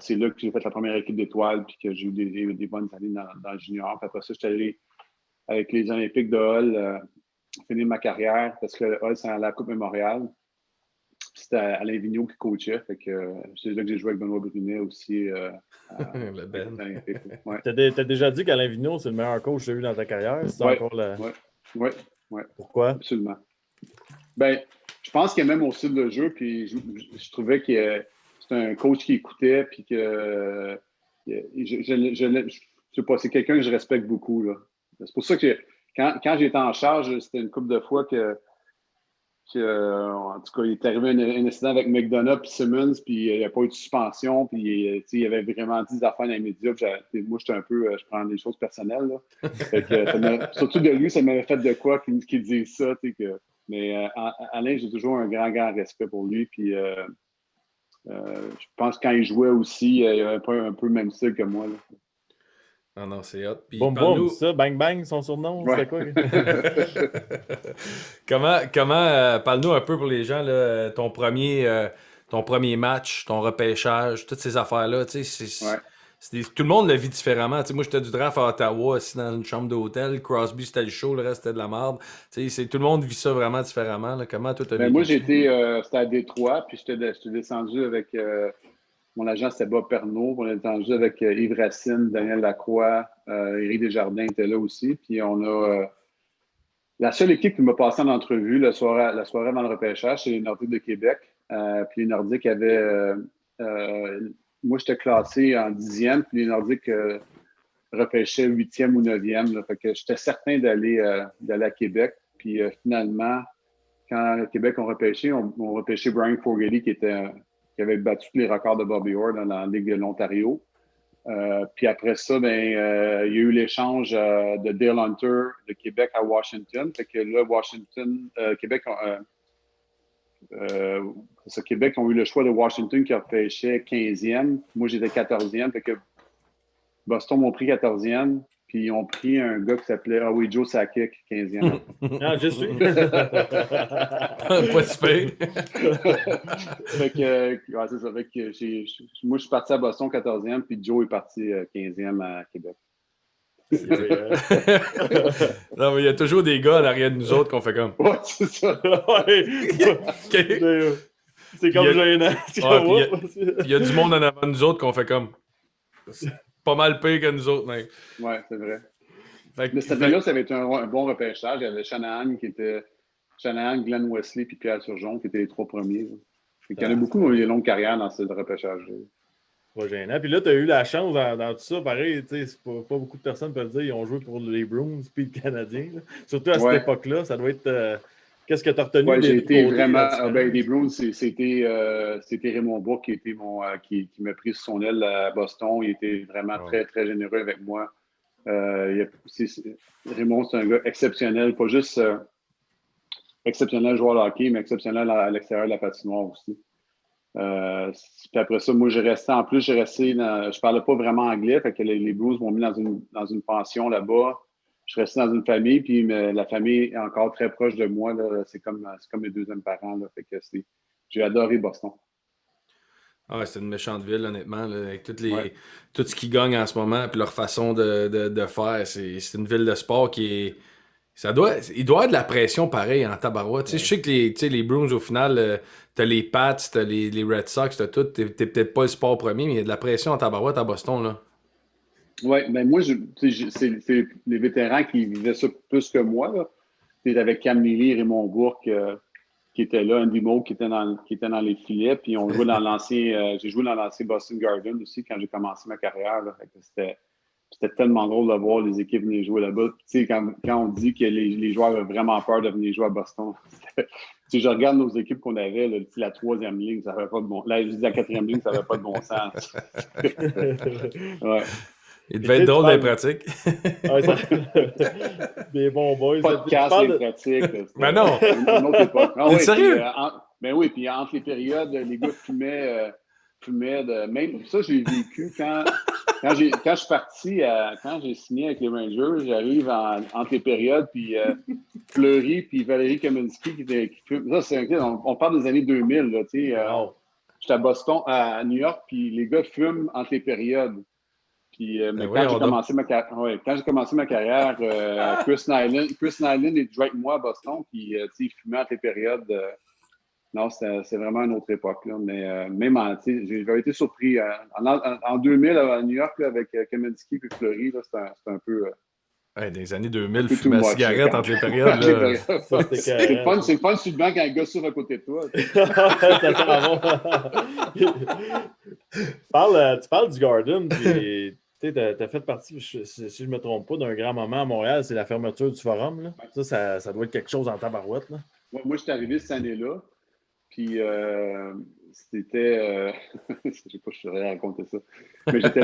c'est là que j'ai fait la première équipe d'étoiles puis que j'ai eu des bonnes années dans le junior. Puis après ça, j'étais allé avec les Olympiques de Hull finir ma carrière parce que Hull, c'est à la Coupe Mémorial. C'était Alain Vigneault qui coachait. Fait que c'est là que j'ai joué avec Benoît Brunet aussi. Ouais. T'as déjà dit qu'Alain Vigneault, c'est le meilleur coach que j'ai eu dans ta carrière. Oui. Pourquoi? Absolument. Ben, je pense qu'il y a même au style de jeu, puis je trouvais que c'est un coach qui écoutait, puis que je sais pas, c'est quelqu'un que je respecte beaucoup. Là. C'est pour ça que quand j'étais en charge, c'était une couple de fois que en tout cas, il est arrivé un incident avec McDonough puis Simmons, puis il n'y a pas eu de suspension, puis il avait vraiment dit des affaires dans les médias. Moi, j'étais un peu, je prends des choses personnelles. Là. Fait que, surtout de lui, ça m'avait fait de quoi qu'il dise ça. Mais Alain, j'ai toujours un grand, grand respect pour lui, puis je pense que quand il jouait aussi, il avait un peu le même style que moi. Là. Ah non, c'est hot. Puis boum, ça, bang bang, son surnom, c'est quoi? Comment parle-nous un peu pour les gens, là, ton premier match, ton repêchage, toutes ces affaires-là, tu sais, tout le monde le vit différemment. T'sais, moi, j'étais du draft à Ottawa, assis dans une chambre d'hôtel. Crosby, c'était le show, le reste, c'était de la merde. Tout le monde vit ça vraiment différemment. Là. Comment toi, t'as vécu Moi, ça? c'était à Détroit, puis j'étais descendu avec mon agent, c'était Bob Pernaut. On est descendu avec Yves Racine, Daniel Lacroix, Éric Desjardins était là aussi. Puis on a la seule équipe qui m'a passé en entrevue la soirée avant le repêchage, c'est les Nordiques de Québec. Puis les Nordiques avaient moi, j'étais classé en 10e, puis les Nordiques repêchaient 8e ou 9e. Là, fait que j'étais certain d'aller à Québec. Puis finalement, quand le Québec ont repêché, on repêché Brian Fogarty qui avait battu tous les records de Bobby Orr dans la Ligue de l'Ontario. Puis après ça, il y a eu l'échange de Dale Hunter de Québec à Washington. Fait que là, Québec ont eu le choix de Washington qui repêchait 15e. Moi, j'étais 14e. Fait que Boston m'ont pris 14e. Puis ils ont pris un gars qui s'appelait Joe Sakic, 15e. Ah, je suis. Pas super. Fait que, c'est ça. Fait que moi, je suis parti à Boston 14e, puis Joe est parti 15e à Québec. Non, mais il y a toujours des gars en arrière de nous autres qu'on fait comme. Ouais, c'est ça. C'est comme gênant. Il y a du monde en avant de nous autres qu'on fait comme. C'est pas mal pire que nous autres, mec. Ouais, c'est vrai. Mais cette année-là, ça avait été un bon repêchage. Il y avait Shanahan, Glenn Wesley puis Pierre Turgeon qui étaient les 3 premiers. Il y en a beaucoup qui ont eu des longues carrières dans ce repêchage-là. Pas gênant. Puis là, tu as eu la chance dans tout ça. Pareil, c'est pas beaucoup de personnes peuvent dire qu'ils ont joué pour les Bruins puis le Canadien. Là. Surtout à cette époque-là, ça doit être. Qu'est-ce que tu as retenu j'ai été vraiment. Les Bruins, c'était Raymond Bourque qui m'a pris sous son aile à Boston. Il était vraiment très, très généreux avec moi. Raymond, c'est un gars exceptionnel, pas juste exceptionnel joueur de hockey, mais exceptionnel à l'extérieur de la patinoire aussi. Puis après ça, moi, je parlais pas vraiment anglais, fait que les Blues m'ont mis dans une pension là-bas. Je suis resté dans une famille, puis la famille est encore très proche de moi. Là. C'est comme mes deuxièmes parents. Là, fait que j'ai adoré Boston. Ah ouais, c'est une méchante ville, honnêtement, là, avec tout ce qu'ils gagnent en ce moment, puis leur façon de faire. C'est une ville de sport qui est. Il doit y avoir de la pression pareil en tabarouette. Je sais que les Bruins, au final, t'as les Pats, t'as les Red Sox, t'as tout. T'es peut-être pas le sport premier, mais il y a de la pression en tabarouette à Boston, là. Oui, mais moi, c'est les vétérans qui vivaient ça plus que moi. Là. C'était avec Cam Neely, Raymond Bourque qui était là, Andy Moe qui était dans les filets. Puis on jouait dans j'ai joué dans l'ancien Boston Garden aussi quand j'ai commencé ma carrière. Là. Fait que c'était tellement drôle de voir les équipes venir jouer là-bas. Quand on dit que les joueurs avaient vraiment peur de venir jouer à Boston, je regarde nos équipes qu'on avait, là, la 3e ligne, ça n'avait pas de bon sens. La 4e ligne, ça n'avait pas de bon sens. Ouais. Il devait être drôle d'être pratique. Des bons boys. Pas de casse des pratiques. Mais non! Une autre époque. T'es sérieux? Puis entre les périodes, les gars fumaient même ça, j'ai vécu quand je suis parti, quand j'ai signé avec les Rangers, j'arrive entre les périodes, puis Fleury, puis Valérie Kaminski qui fume. Ça, on parle des années 2000, là, tu sais. J'étais à Boston, à New York, puis les gars fument entre les périodes. Puis quand j'ai commencé ma carrière, Chris Nyland est joué avec moi à Boston, puis il fumait entre les périodes. Non, c'est vraiment une autre époque. Là. Mais même j'avais été surpris. En 2000, à New York, là, avec Kaminski et Fleury, c'était un peu. Des années 2000, fumer la cigarette entre les périodes. Là. C'est le fun sur le banc quand un gars souffre à côté de toi. Tu parles du Garden, puis tu as fait partie, si je ne me trompe pas, d'un grand moment à Montréal, c'est la fermeture du Forum. Là. Ça doit être quelque chose en tabarouette. Là. Moi, je suis arrivé cette année-là. Puis c'était. Je ne sais pas si je saurais raconter ça. Mais j'étais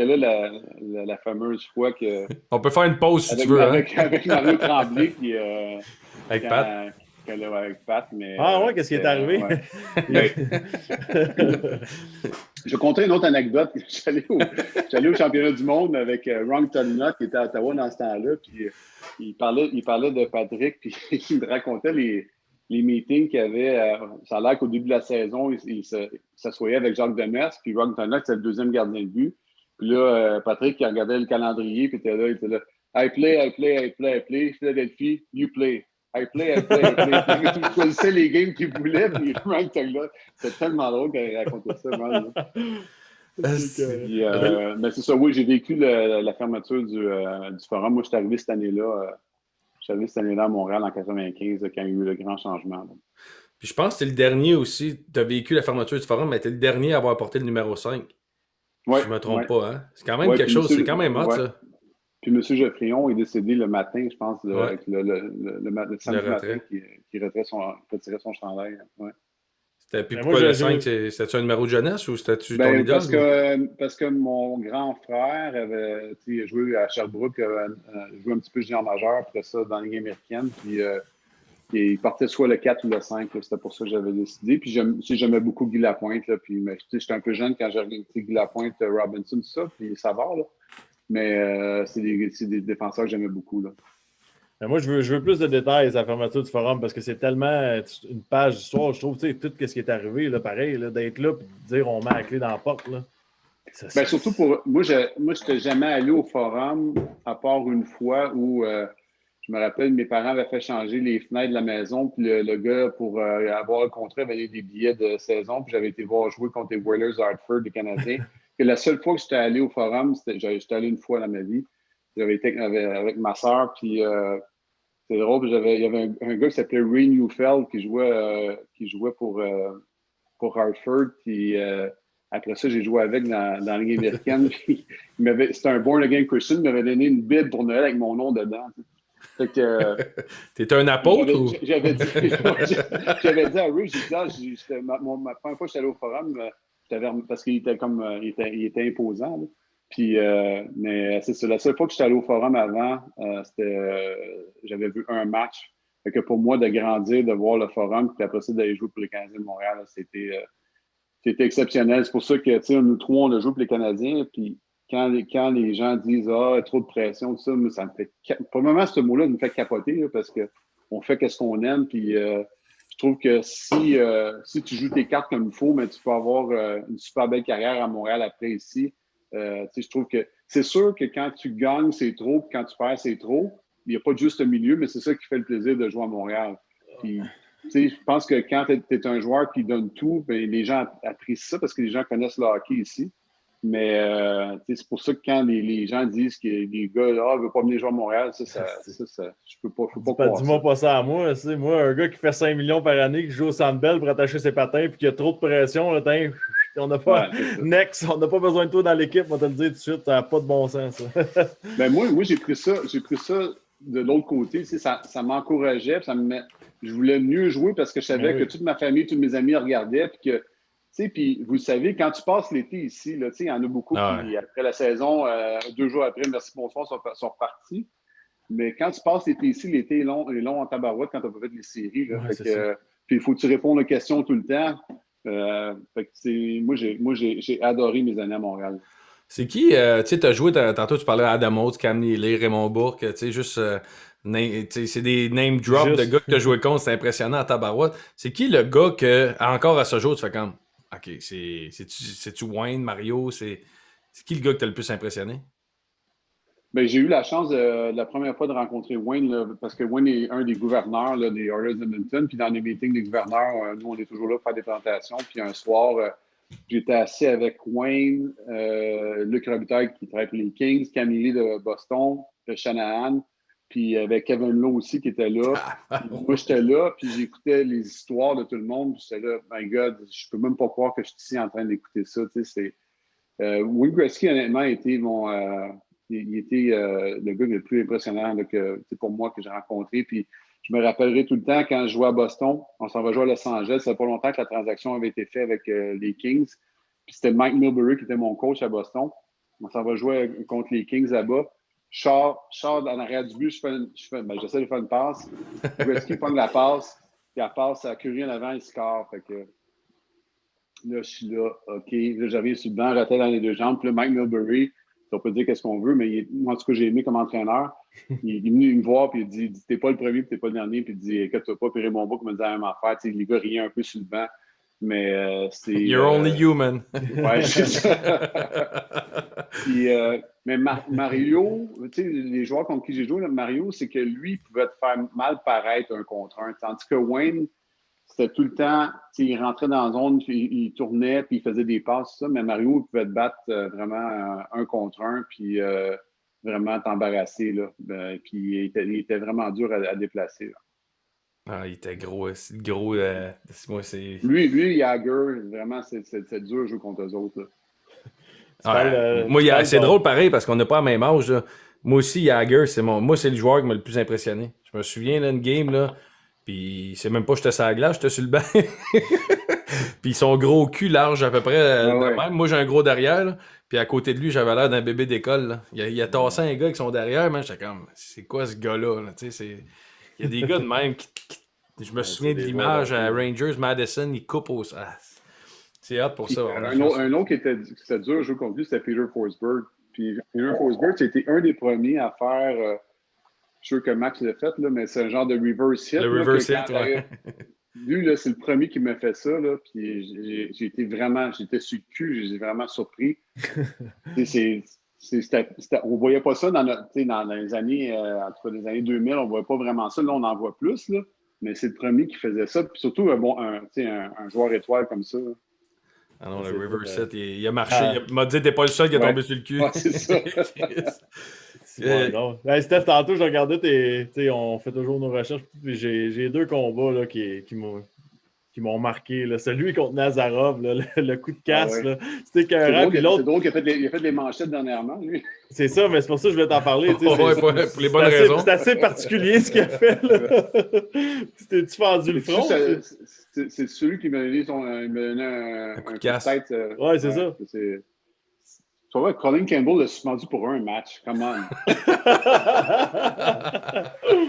là la fameuse fois que. On peut faire une pause si tu veux. Avec Mario Tremblay. Puis, avec Pat. Avec Pat, mais. Qu'est-ce qui est arrivé? Je vais conter une autre anecdote. J'allais au championnat du monde avec Ron Tolnott qui était à Ottawa dans ce temps-là. Puis il parlait de Patrick, puis il me racontait les meetings qu'il y avait, ça a l'air qu'au début de la saison, il s'assoyait avec Jacques Demers, puis Jacques Demers, c'était le deuxième gardien de but. Puis là, Patrick, il regardait le calendrier, puis il était là. I play. Philadelphie, you play. I play. Il choisissait les games qu'il voulait, puis Frank là. C'était tellement drôle qu'il racontait ça, man. Mais c'est ça, oui, j'ai vécu la fermeture du forum. Moi, je suis arrivé cette année-là. À Montréal en 95, quand il y a eu le grand changement. Là. Puis je pense que c'était le dernier aussi. Tu as vécu la fermeture du forum, mais tu es le dernier à avoir porté le numéro 5. Ouais, si je me trompe pas, hein? C'est quand même quelque chose, c'est quand même hot, ça. Puis M. Geoffrion est décédé le matin, je pense, avec le samedi matin qui retirait son chandail. Ouais. Puis pourquoi le 5, c'était-tu un numéro de jeunesse ou c'était-tu ton idole? Parce que mon grand frère avait joué à Sherbrooke, joué un petit peu junior majeur, après ça dans la Ligue américaine, puis il partait soit le 4 ou le 5, là, c'était pour ça que j'avais décidé. Puis j'aimais beaucoup Guy Lapointe, là, puis j'étais un peu jeune quand j'ai regardé Guy Lapointe, Robinson, tout ça, puis Savard, là. Mais c'est des défenseurs que j'aimais beaucoup, là. Mais moi, je veux plus de détails à la fermeture du forum parce que c'est tellement une page d'histoire. Je trouve, tu sais, tout ce qui est arrivé, là, pareil, là, d'être là et de dire on met la clé dans la porte. Là. Surtout pour. Moi, je n'étais jamais allé au forum à part une fois où je me rappelle, mes parents avaient fait changer les fenêtres de la maison. Puis le gars, pour avoir le contrat, avait donné des billets de saison. Puis j'avais été voir jouer contre les Oilers Hartford, les Canadiens. Et la seule fois que j'étais allé au forum, j'étais allé une fois dans ma vie. J'avais été avec ma soeur. Puis. C'est drôle, il y avait un gars qui s'appelait Ray Newfeld qui jouait pour Hartford. Puis après ça, j'ai joué avec dans la Ligue américaine. C'était un born again Christian, il m'avait donné une Bible pour Noël avec mon nom dedans. Fait que, t'étais un apôtre ou? J'avais dit à Ray, ma première fois que j'étais allé au forum, parce qu'il était il était imposant. Là. Puis, mais c'est ça. La seule fois que j'étais allé au forum avant, j'avais vu un match. Fait que pour moi, de grandir, de voir le forum, puis après ça, d'aller jouer pour les Canadiens de Montréal, c'était exceptionnel. C'est pour ça que, tu sais, nous trois, on a joué pour les Canadiens. Puis quand les gens disent trop de pression, tout ça, ça me fait. Pour le moment, ce mot-là me fait capoter là, parce qu'on fait ce qu'on aime. Puis je trouve que si tu joues tes cartes comme il faut, mais tu peux avoir une super belle carrière à Montréal après ici. Je trouve que c'est sûr que quand tu gagnes, c'est trop, puis quand tu perds, c'est trop. Il n'y a pas de juste milieu, mais c'est ça qui fait le plaisir de jouer à Montréal. Puis, je pense que quand tu es un joueur qui donne tout, bien, les gens apprécient ça parce que les gens connaissent le hockey ici. Mais c'est pour ça que quand les gens disent que les gars ne veulent pas venir jouer à Montréal, je peux pas croire. Dis-moi pas ça à moi. Moi, un gars qui fait 5 millions par année, qui joue au Centre Bell pour attacher ses patins, puis qui a trop de pression, là, on n'a pas on n'a pas besoin de toi dans l'équipe, on va te le dire tout de suite, ça n'a pas de bon sens. Ça. Ben moi j'ai pris ça de l'autre côté, ça m'encourageait, je voulais mieux jouer parce que je savais que toute ma famille, tous mes amis regardaient, puis que puis vous le savez, quand tu passes l'été ici, là, il y en a beaucoup qui, après la saison, 2 jours après, merci, bonsoir, sont repartis. Mais quand tu passes l'été ici, l'été est long en tabarouette quand tu as pas fait les séries. Là, puis il faut que tu répondes aux questions tout le temps. Moi, j'ai adoré mes années à Montréal. C'est qui, tu as joué, tantôt tu parlais à Adam Oates, Cam Neely, Raymond Bourque, juste, c'est des name drops de gars que tu as joué contre, c'est impressionnant à tabarouette. C'est qui le gars que, encore à ce jour, tu fais comme, OK, c'est-tu Wayne, Mario, c'est qui le gars que tu as le plus impressionné? Ben, j'ai eu la chance la première fois de rencontrer Wayne, là, parce que Wayne est un des gouverneurs là, des Oilers d'Edmonton. Puis dans les meetings des gouverneurs, nous, on est toujours là pour faire des présentations. Puis un soir, j'étais assis avec Wayne, Luc Robitaille qui travaille pour les Kings, Camille de Boston, Shanahan, puis avec Kevin Lowe aussi qui était là. Moi, j'étais là, puis j'écoutais les histoires de tout le monde. Puis j'étais là, my God, je peux même pas croire que je suis ici en train d'écouter ça. Wayne Gretzky, honnêtement, était il était le gars le plus impressionnant là, pour moi que j'ai rencontré. Puis je me rappellerai tout le temps quand je jouais à Boston, on s'en va jouer à Los Angeles. Ça fait pas longtemps que la transaction avait été faite avec les Kings. Puis c'était Mike Milbury qui était mon coach à Boston. On s'en va jouer contre les Kings là-bas. Je sors en arrière du but, j'essaie de faire une passe. Gretzky prend la passe, puis la passe à Curie en avant, il score. Fait que là, je suis là, OK. Là, j'arrive sur le banc, j'attends dans les deux jambes. Puis là, Mike Milbury, on peut dire qu'est-ce qu'on veut, mais moi, en tout cas, j'ai aimé comme entraîneur. Il est venu me voir, puis il dit t'es pas le premier, puis t'es pas le dernier, puis il dit inquiète-toi pas, puis Raymond Bourque me dit la même affaire. Les gars riaient un peu sur le banc, mais c'est. You're only human. Ouais, c'est ça. Puis, mais Mario, tu sais, les joueurs contre qui j'ai joué, là, Mario, c'est que lui, il pouvait te faire mal paraître un contre un. Tandis que Wayne, c'était tout le temps, il rentrait dans la zone, puis il tournait, puis il faisait des passes, ça. Mais Mario, il pouvait te battre vraiment un contre un, puis vraiment t'embarrasser, là. Puis il était vraiment dur à déplacer, là. Ah, il était gros. Moi, c'est... Lui, Jagger, vraiment, c'est dur de jouer contre eux autres, là. Moi, c'est drôle pareil parce qu'on n'a pas le même âge. Là. Moi aussi, Jagger, moi, c'est le joueur qui m'a le plus impressionné. Je me souviens d'une game, là, puis c'est même pas que j'étais sur la glace, j'étais sur le banc. Puis son gros cul large à peu près même. Moi, j'ai un gros derrière, là, puis à côté de lui, j'avais l'air d'un bébé d'école. Là. Il a tassé un gars qui sont derrière, mais j'étais comme, c'est quoi ce gars-là? Là? Il y a des gars de même je me souviens de l'image à Rangers, Madison, il coupe au... C'est hâte pour ça. Un autre qui était dur à jouer contre lui, c'était Peter Forsberg. Puis Peter Forsberg, c'était un des premiers à faire, je suis sûr que Max l'a fait, là, mais c'est un genre de reverse hit. Le reverse hit, ouais. Lui, là, c'est le premier qui m'a fait ça, là, puis j'étais sur le cul, j'ai vraiment surpris. On voyait pas ça dans les années, en tout cas les années 2000, on voyait pas vraiment ça. Là, on en voit plus, là, mais c'est le premier qui faisait ça. Puis surtout, un joueur étoile comme ça. Là. Ah non, le reverse set, il a marché. Il m'a dit, t'es pas le seul qui est tombé sur le cul. Ouais, c'est ça. Hey, Steph, tantôt, je regardais on fait toujours nos recherches. Puis j'ai 2 combats là, qui m'ont marqué. Là. Celui contre Nazarov, là, le coup de casse. Ah ouais. C'était écœurant. C'est drôle qu'il a fait les manchettes dernièrement, lui. C'est ça, mais c'est pour ça que je voulais t'en parler. Pour les bonnes raisons. C'est assez particulier ce qu'il a fait. T'es-tu fendu le front? C'est celui qui m'a donné un coup de casse. tête. Ouais, c'est ça. Tu vois, Colin Campbell l'a suspendu pour un match. Come on.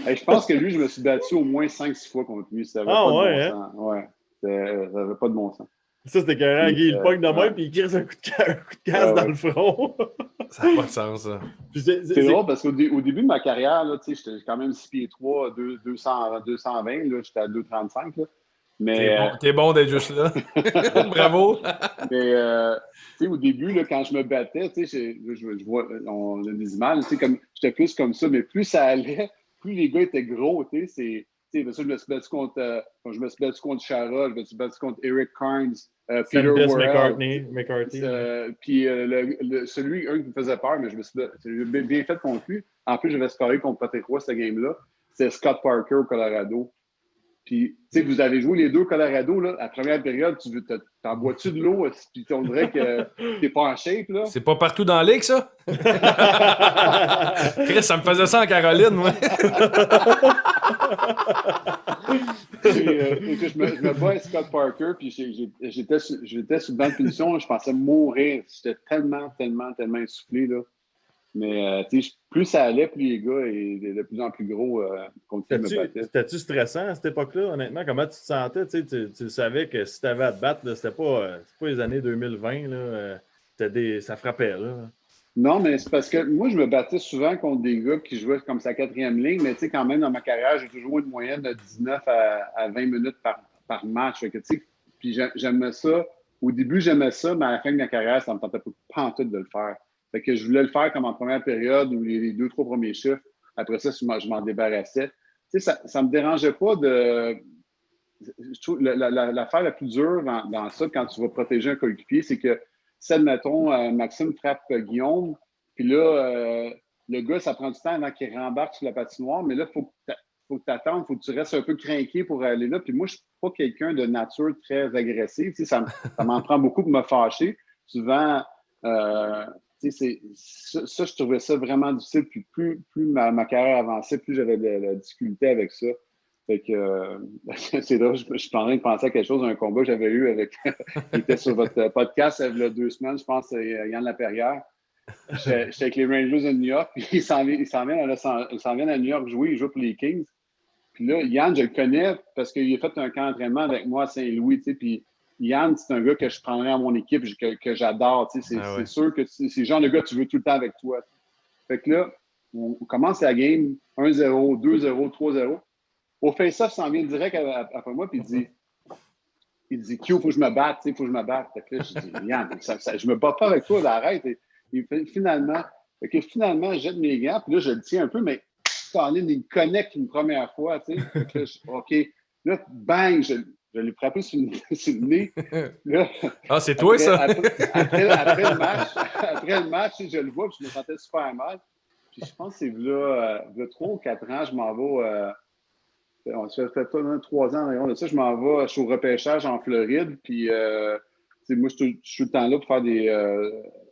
Je pense que lui, je me suis battu au moins 5-6 fois contre lui. Ça n'avait pas de bon sens. Ouais. Ça n'avait pas de bon sens. Ça, c'était carré. Il le pogne de main puis il crisse un coup de casse dans le front. Ça n'a pas de sens, ça. C'est drôle parce qu'au début de ma carrière, j'étais quand même 6 pieds 3, 220. Là, j'étais à 2,35. Là. Mais, t'es bon d'être juste là. Bravo. Mais au début, là, quand je me battais, je vois, on a des images, j'étais plus comme ça, mais plus ça allait, plus les gars étaient gros. Je me suis battu contre Chara, je me suis battu contre Eric Carnes, Peter Worrell, McCarthy. Puis celui qui me faisait peur, mais j'ai bien fait contre lui. En plus, j'avais scoré contre Patrick Roy cette game-là. C'était Scott Parker au Colorado. Puis, vous avez joué les deux au Colorado, là, à la première période, t'en bois-tu de l'eau, puis on dirait que t'es pas en shape, là? C'est pas partout dans la ligue, ça? Chris, ça me faisait ça en Caroline, moi. Je me bats avec Scott Parker, puis j'étais sur le banc de punition, je pensais mourir. J'étais tellement essoufflé, là. Mais plus ça allait, plus les gars étaient de plus en plus gros contre qui me battaient. C'était-tu stressant à cette époque-là, honnêtement? Comment tu te sentais? Tu savais que si tu avais à te battre, c'était pas les années 2020, là, ça frappait. Là. Non, mais c'est parce que moi, je me battais souvent contre des gars qui jouaient comme sa 4e ligne, mais quand même, dans ma carrière, j'ai toujours eu une moyenne de 19 à 20 minutes par match. Puis j'aimais ça. Au début, j'aimais ça, mais à la fin de ma carrière, ça me tentait pas en tout de le faire. Fait que je voulais le faire comme en première période ou les 2-3 premiers chiffres. Après ça, je m'en débarrassais. Ça me dérangeait pas de... Je trouve l'affaire la plus dure dans ça, quand tu vas protéger un coéquipier, c'est que, si, admettons, Maxime frappe Guillaume, puis là, le gars, ça prend du temps avant qu'il rembarque sur la patinoire, mais là, il faut que tu attendes, il faut que tu restes un peu crinqué pour aller là. Puis moi, je ne suis pas quelqu'un de nature très agressive. Ça m'en prend beaucoup pour me fâcher. Souvent... ça, je trouvais ça vraiment difficile. Puis plus ma carrière avançait, plus j'avais de la difficulté avec ça. Fait que c'est drôle, je suis en train de penser à quelque chose, un combat que j'avais eu avec qui était sur votre podcast il y a 2 semaines, je pense, c'est Yann Laperrière. J'étais avec les Rangers de New York, puis ils s'en viennent à New York jouer, ils jouent pour les Kings. Puis là, Yann, je le connais parce qu'il a fait un camp d'entraînement avec moi à Saint-Louis, puis Yann, c'est un gars que je prendrais à mon équipe, que j'adore. C'est sûr que c'est le genre de gars que tu veux tout le temps avec toi. Fait que là, on commence la game 1-0, 2-0, 3-0. Au face-off, il s'en vient direct après moi, puis il dit Q, il faut que je me batte, il faut que je me batte. Fait que là, je dis Yann, je me bats pas avec toi, arrête. Et finalement, je jette mes gants, puis là, je le tiens un peu, mais il connecte une première fois, tu sais. Fait que là, OK. Là, bang, je l'ai frappé sur le nez. Là, c'est toi, ça? Après le match, je le vois, puis je me sentais super mal. Puis je pense que c'est là 3 ou 4 ans, je m'en vais. On se fait pas 3 ans environ de ça. Je m'en vais, je suis au repêchage en Floride. Puis moi, je suis tout le temps là pour faire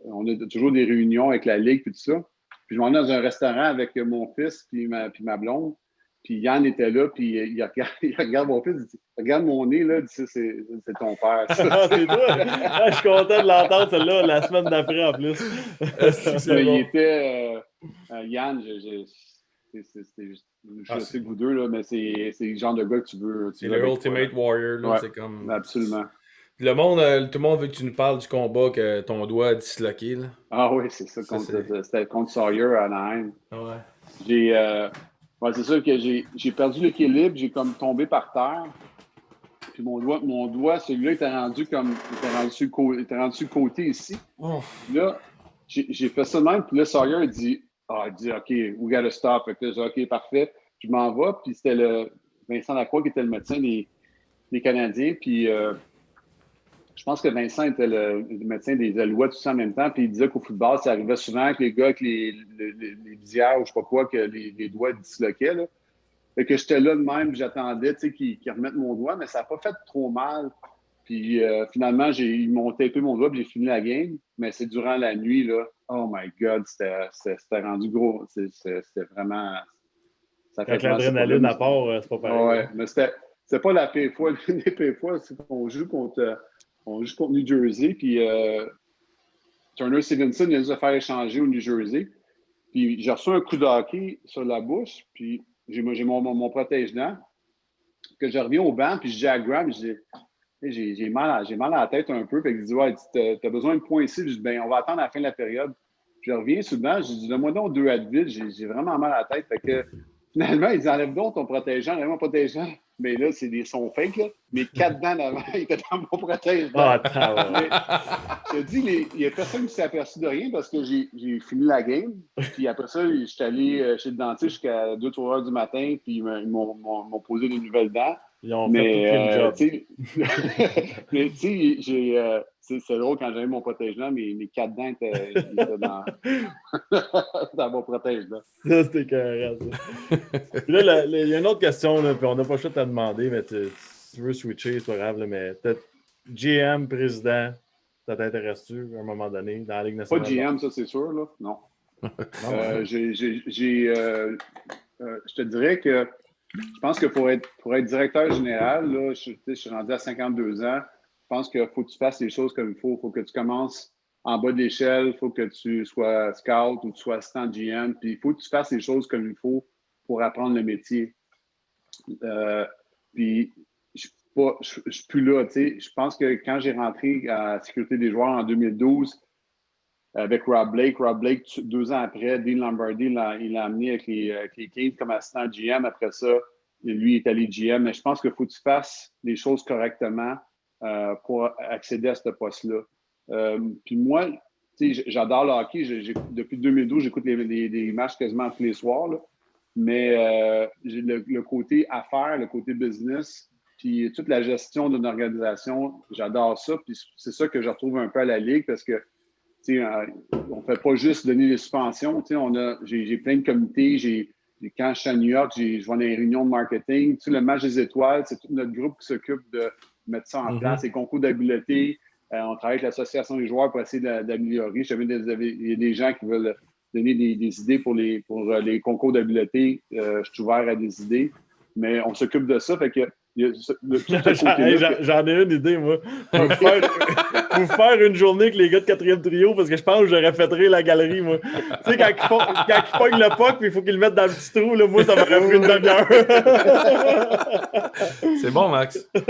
on a toujours des réunions avec la Ligue et tout ça. Puis je m'en vais dans un restaurant avec mon fils puis ma blonde. Puis Yann était là, puis il regarde mon fils, il dit regarde mon nez, là, il dit c'est ton père. C'est toi? Je suis content de l'entendre, celle-là, la semaine d'après en plus. Il était. Yann, je sais que vous deux, là, mais c'est le genre de gars que tu veux. C'est le Ultimate Warrior, là. Ouais, c'est comme. Absolument. Tout le monde veut que tu nous parles du combat que ton doigt a disloqué, là. Ah oui, c'est ça. C'était contre Sawyer à Anaheim. Ouais. C'est sûr que j'ai perdu l'équilibre, j'ai comme tombé par terre. Puis mon doigt, celui-là était rendu sur le côté ici. Oh. Là, j'ai fait ça de même, puis là, Sawyer dit OK, we gotta stop. Fait que là, j'ai dit OK, parfait. Je m'en vais, puis c'était Vincent Lacroix qui était le médecin des Canadiens, puis je pense que Vincent était le médecin des Alouettes tout ça en même temps, puis il disait qu'au football, ça arrivait souvent que les gars avec les visières ou je sais pas quoi, que les doigts disloquaient, là. Fait que j'étais là de même, j'attendais qu'ils remettent mon doigt, mais ça n'a pas fait trop mal. Puis finalement, ils m'ont tapé mon doigt, puis j'ai fini la game. Mais c'est durant la nuit, là. Oh my God, c'était rendu gros. C'était vraiment. Ça fait quand l'adrénaline à part, c'est pas pareil. Ouais, mais c'était pas la pire fois. L'une des pires fois, c'est qu'on joue contre New Jersey, puis Turner Stevenson, il nous a fait échanger au New Jersey. Puis j'ai reçu un coup de hockey sur la bouche, puis j'ai mon protège-dents, que je reviens au banc, puis je dis à Graham, j'ai mal à la tête un peu. Puis il dit ouais, t'as besoin de points ici. Je dis on va attendre la fin de la période. Je reviens soudainement, je dis donne-moi donc 2 Advil, j'ai vraiment mal à la tête. Fait que finalement, ils enlèvent donc ton protégeant, enlève mon protégeant. Mais là, c'est des sons fake, là. Mes 4 dents d'avant étaient dans mon protège-dents. Je te dis, il n'y a personne qui s'est aperçu de rien parce que j'ai fini la game. Puis après ça, je suis allé chez le dentiste jusqu'à 2-3 heures du matin, puis ils m'ont posé des nouvelles dents. Ils ont fait tout le job. Mais tu sais, c'est drôle quand j'avais mon protège-dents, mes 4 dents étaient dans mon protège-dents. Ça, c'était carré, ça. Puis là, il y a une autre question, là, puis on n'a pas le choix de te demander, mais tu veux switcher, c'est pas grave, là, mais GM, président, ça t'intéresse-tu à un moment donné dans la Ligue nationale? Pas GM, ça, c'est sûr, là. Non. Je te dirais que je pense que pour être directeur général, là, je suis rendu à 52 ans. Je pense qu'il faut que tu fasses les choses comme il faut. Il faut que tu commences en bas de l'échelle. Il faut que tu sois scout ou que tu sois assistant GM. Puis il faut que tu fasses les choses comme il faut pour apprendre le métier. Puis je suis plus là. Tu sais. Je pense que quand j'ai rentré à la sécurité des joueurs en 2012, avec Rob Blake, 2 ans après, Dean Lombardi, il l'a amené avec les Kings comme assistant GM. Après ça, lui il est allé GM. Mais je pense qu'il faut que tu fasses les choses correctement pour accéder à ce poste-là. Puis moi, j'adore le hockey. Depuis 2012, j'écoute les matchs quasiment tous les soirs. Là. Mais j'ai le côté affaires, le côté business, puis toute la gestion d'une organisation, j'adore ça. Puis c'est ça que je retrouve un peu à la Ligue parce que on ne fait pas juste donner des subventions. J'ai plein de comités. Quand je suis à New York, je vais dans les réunions de marketing. Le match des étoiles, c'est tout notre groupe qui s'occupe de mettre ça en place. Les concours d'habileté. On travaille avec l'association des joueurs pour essayer d'améliorer. Je sais il y a des gens qui veulent donner des idées pour les concours d'habileté. Je suis ouvert à des idées. Mais on s'occupe de ça. Fait que J'en ai une idée, moi. Pour faire une journée avec les gars de 4e trio, parce que je pense que j'aurais fait rire la galerie, moi. Tu sais, quand ils pognent le puck, puis il faut qu'ils le mettent dans le petit trou, là, moi, ça m'aurait pris une demi-heure. C'est bon, Max. Fait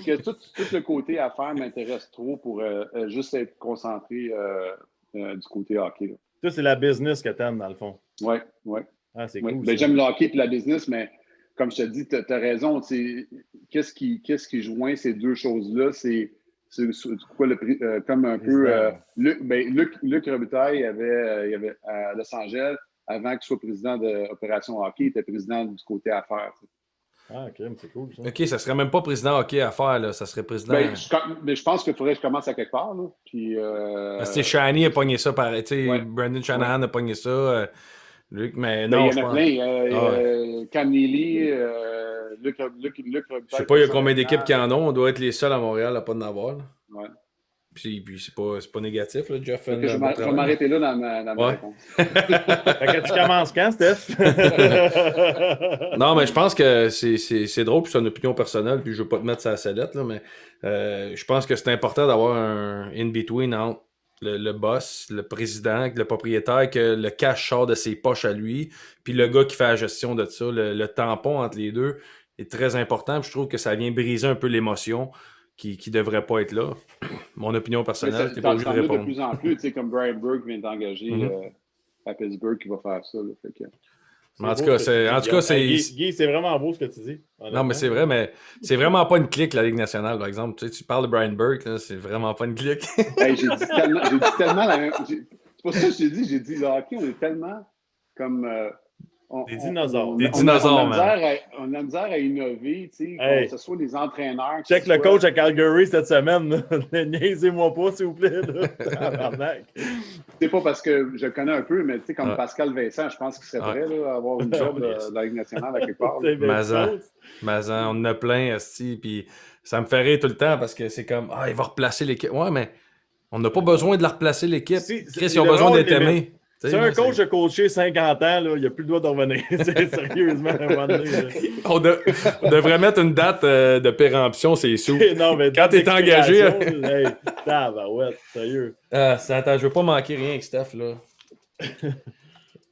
que tout le côté affaires m'intéresse trop pour juste être concentré du côté hockey. Là. Ça, c'est la business que t'aimes, dans le fond. Oui. Ah, c'est cool. Ben, j'aime le hockey et la business, mais comme je te dis, tu as raison. Qu'est-ce qui joint ces deux choses-là? C'est quoi comme un peu. Luc Robitaille, il avait à Los Angeles, avant qu'il soit président de Opération Hockey, il était président du côté affaires. Ah, ok, c'est cool. Ça. OK, ça serait même pas président hockey à faire, là. Ça serait président. Mais je pense qu'il faudrait que je commence à quelque part. Là. Puis, Shani a pogné ça pareil. Brandon Shanahan a pogné ça. Luc, mais non, il y en a plein. Cam Neely, Luc je sais pas, il y a combien d'équipes qui en ont. On doit être les seuls à Montréal à pas en avoir. Ouais. Puis c'est pas négatif, là, Jeff. Je vais m'arrêter là dans ma réponse. Fait que tu commences quand, Steph? Non, mais je pense que c'est drôle, puis c'est une opinion personnelle, puis je veux pas te mettre ça à la sellette, là, mais je pense que c'est important d'avoir un in-between entre le boss, le président, le propriétaire, que le cash sort de ses poches à lui, puis le gars qui fait la gestion de ça. Le tampon entre les deux est très important, puis je trouve que ça vient briser un peu l'émotion qui devrait pas être là. Mon opinion personnelle, t'es pas obligé de répondre. De plus en plus, tu sais, comme Brian Burke vient d'engager à Pittsburgh qui va faire ça. Là, fait que... En tout cas, c'est. Guy, c'est vraiment beau ce que tu dis. Non, mais c'est vrai, mais c'est vraiment pas une clique, la Ligue nationale, par exemple. Tu sais, tu parles de Brian Burke, là, c'est vraiment pas une clique. Hey, j'ai dit tellement la même. C'est pour ça que j'ai dit, le hockey, on est tellement comme. Des dinosaures. Des dinosaures, man. On a misère à innover, tu sais, que ce soit les entraîneurs. Check le coach à Calgary cette semaine. Niaisez-moi pas, s'il vous plaît. C'est pas parce que je le connais un peu, mais tu sais, comme Pascal Vincent, je pense qu'il serait prêt là, à avoir une job de la Ligue nationale à quelque part. Mazan, on en a plein, esti, puis ça me fait rire tout le temps parce que c'est comme, il va replacer l'équipe. Ouais, mais on n'a pas besoin de la replacer l'équipe. Ils ont besoin d'être aimés. Si un coach a coaché 50 ans, là, il n'a plus le droit de revenir. Sérieusement, à un moment donné. On devrait mettre une date de péremption, c'est sous. Non, mais quand tu es engagé. Ouais, sérieux. Attends, je veux pas manquer rien avec Steph, là.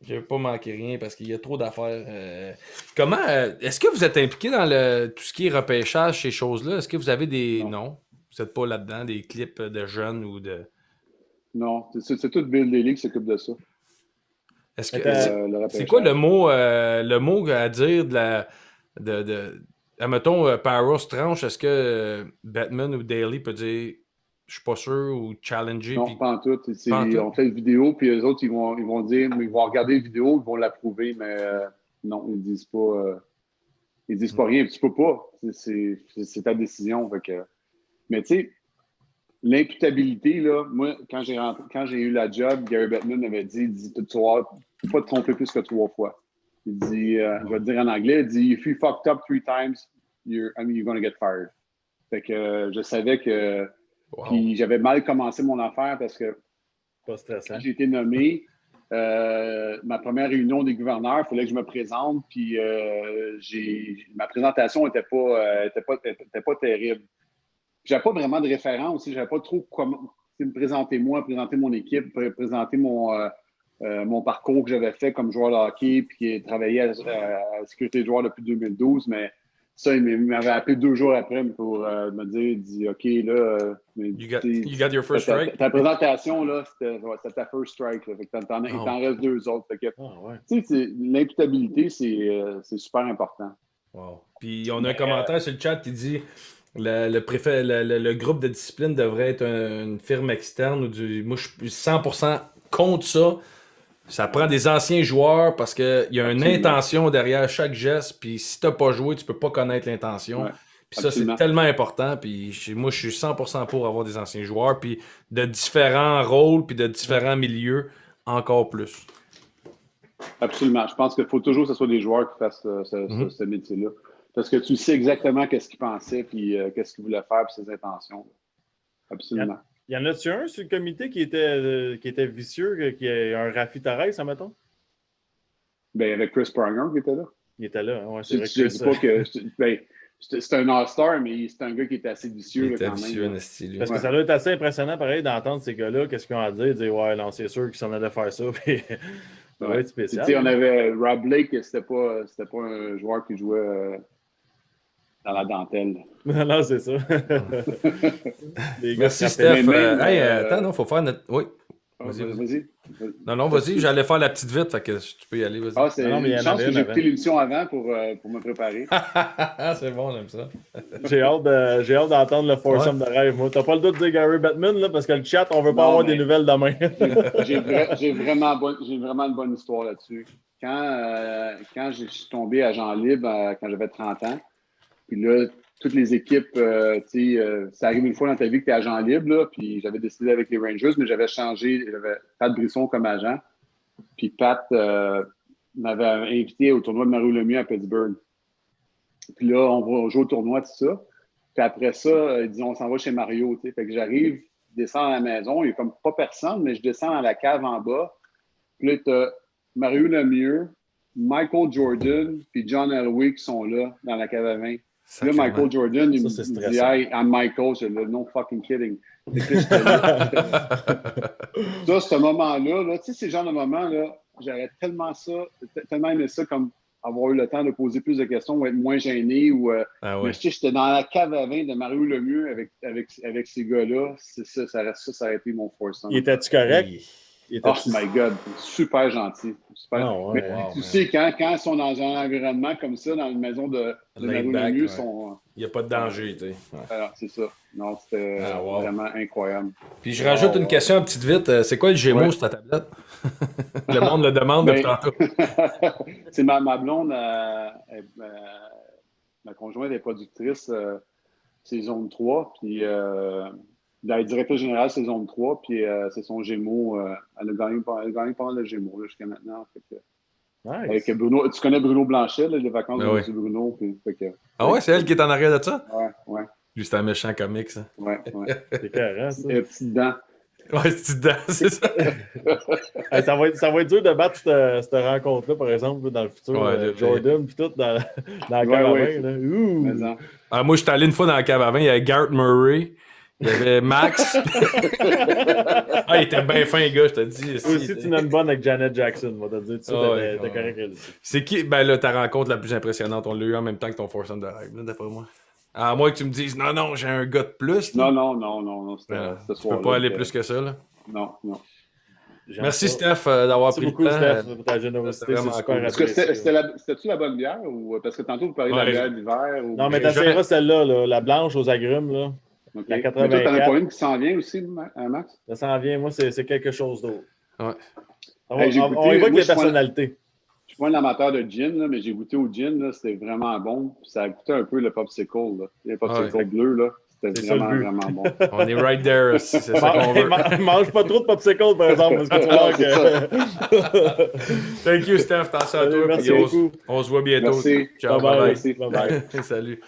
Je veux pas manquer rien parce qu'il y a trop d'affaires. Comment est-ce que vous êtes impliqué dans tout ce qui est repêchage, ces choses-là? Est-ce que vous avez des. Non. Vous n'êtes pas là-dedans, des clips de jeunes ou de. Non, c'est tout Bill Daly qui s'occupe de ça. Est-ce que c'est quoi le mot à dire admettons, Power tranche, est-ce que Batman ou Daly peut dire je suis pas sûr ou challenger? Non, pas en tout. On fait une vidéo, puis eux autres, ils vont dire, ils vont regarder la vidéo, ils vont l'approuver, mais non, ils disent pas rien. Tu peux pas. C'est ta décision. Fait que... Mais tu sais, l'imputabilité, là, moi, quand j'ai eu la job, Gary Bettman avait dit tu vas pas te tromper plus que 3 fois. Il dit, je vais te dire en anglais, il dit, if you fucked up 3 times, you're gonna get fired. Fait que je savais que puis j'avais mal commencé mon affaire parce que quand j'ai été nommé, ma première réunion des gouverneurs, il fallait que je me présente, puis ma présentation n'était pas terrible. J'avais pas vraiment de référence, j'avais pas trop comment me présenter moi, présenter mon équipe, présenter mon parcours que j'avais fait comme joueur de hockey, puis travailler à la sécurité de joueurs depuis 2012, mais ça, il m'avait appelé 2 jours après pour me dire, OK, là... you got your first strike? Ta présentation, là, c'était ta first strike. Là, fait que il t'en reste 2 autres. Fait que, tu sais, l'imputabilité, c'est super important. Wow. Puis on a un commentaire sur le chat qui dit... Le groupe de discipline devrait être une firme externe moi je suis 100% contre ça. Ça prend des anciens joueurs parce qu'il y a une intention derrière chaque geste, puis si t'as pas joué, tu peux pas connaître l'intention. Puis ça, c'est tellement important. Puis moi, je suis 100% pour avoir des anciens joueurs, puis de différents rôles, puis de différents milieux, encore plus. Absolument. Je pense qu'il faut toujours que ce soit des joueurs qui fassent ce métier-là. Parce que tu sais exactement qu'est-ce qu'il pensait, puis qu'est-ce qu'il voulait faire, puis ses intentions. Absolument. Y en a-tu un sur le comité qui était vicieux, qui a un Rafi Torres, ça mettons? Ben, avec Chris Pronger qui était là. Il était là, ouais, c'est vrai. Je dis pas que... c'était un All-Star, mais c'était un gars qui était assez vicieux Il était quand vicieux, même. Parce que ça doit être assez impressionnant, pareil, d'entendre ces gars-là, qu'est-ce qu'ils ont à dire, dire ouais, non, c'est sûr qu'ils s'en allaient faire ça, puis ça va être spécial. On avait Rob Blake, c'était pas un joueur qui jouait dans la dentelle. Non, c'est ça. Merci, Steph. Attends, non, il faut faire notre... Oui. Vas-y. Non, vas-y, j'allais faire la petite vite, fait que tu peux y aller, vas-y. C'est une chance que j'ai écouté l'émission avant pour me préparer. C'est bon, j'aime ça. J'ai hâte d'entendre le foursome de rêve. Moi, t'as pas le doute de dire Gary Bettman, là, parce que le chat, on veut pas avoir des nouvelles demain. j'ai vraiment une bonne histoire là-dessus. Quand je suis tombé à Jean Libre, quand j'avais 30 ans, puis là, toutes les équipes, ça arrive une fois dans ta vie que tu es agent libre, là, puis j'avais décidé avec les Rangers, mais j'avais changé, j'avais Pat Brisson comme agent, puis Pat m'avait invité au tournoi de Mario Lemieux à Pittsburgh. Puis là, on va jouer au tournoi, tout ça. Puis après ça, ils disent, on s'en va chez Mario, tu sais. Fait que j'arrive, je descends à la maison, il n'y a comme pas personne, mais je descends dans la cave en bas. Puis là, tu as Mario Lemieux, Michael Jordan, puis John Elway qui sont là, dans la cave à vin. Là, Michael Jordan, il me dit, hey, I'm Michael. C'est le no fucking kidding. Ça, ce moment-là, là, tu sais, ces genres de moments-là, j'aurais tellement aimé ça comme avoir eu le temps de poser plus de questions ou être moins gêné. Mais j'étais dans la cave à vin de Mario Lemieux avec ces gars-là. Ça aurait été mon foursome. Il était-tu correct? Oh my God, super gentil. Super. Oh, ouais, tu sais, quand ils sont dans un environnement comme ça, dans une maison de Mario Lemieux, il n'y a pas de danger, tu sais. Alors, c'est ça. Non, c'était vraiment incroyable. Puis je rajoute une question en petite vite. C'est quoi le Gémeaux sur ta tablette? Le monde le demande depuis tantôt. C'est ma blonde, ma conjointe est productrice saison 3, puis la directrice générale saison 3, puis c'est son Gémeaux. Elle a gagné pas mal de Gémeaux là, jusqu'à maintenant. Fait que, nice. Avec Bruno, tu connais Bruno Blanchet, là, les vacances de M. Bruno. Puis, fait que, c'est elle qui est en arrière de ça? Ouais. Lui, c'est un méchant comique, ça. Ouais. C'est carré, ça. Et petite dent. Ouais, c'est dent, c'est ça. Ça va être dur de battre cette rencontre-là, par exemple, dans le futur. Jordan, puis tout, dans la cave à vin. Moi, je suis allé une fois dans la cave à vin, il y avait Garrett Murray. Il y avait Max. Il était bien fin, gars, je te dis. Aussi, tu n'as une bonne avec Janet Jackson, moi, te dire. Tu t'es correct. C'est qui, là, ta rencontre la plus impressionnante? On l'a eu en même temps que ton foursome de rêve, là, d'après moi. À moins que tu me dises, non, j'ai un gars de plus. Là. Non. Tu peux pas aller plus que ça, là. Non. Merci, Steph, d'avoir pris le temps. Merci beaucoup, Steph, pour ta générosité. C'est super cool. C'était-tu la bonne bière? Parce que tantôt, vous parliez de la bière d'hiver. Non, mais t'as celle-là, la blanche aux agrumes, là. Okay. La 84. Mais toi, t'en as pas une qui s'en vient aussi, Max? Ça s'en vient. Moi, c'est quelque chose d'autre. Ouais. On y voit avec les personnalités. Je suis pas un amateur de gin, là, mais j'ai goûté au gin. C'était vraiment bon. Ça a goûté un peu le popsicle. Là. Le popsicle bleu, là. C'était vraiment bon. On est right there. C'est ça qu'on veut. Mange pas trop de popsicle, par exemple. Parce que tu vois que... Thank you, Steph. T'en sais à toi. Merci beaucoup. On se voit bientôt. Merci. Ciao, bye. Bye. Salut.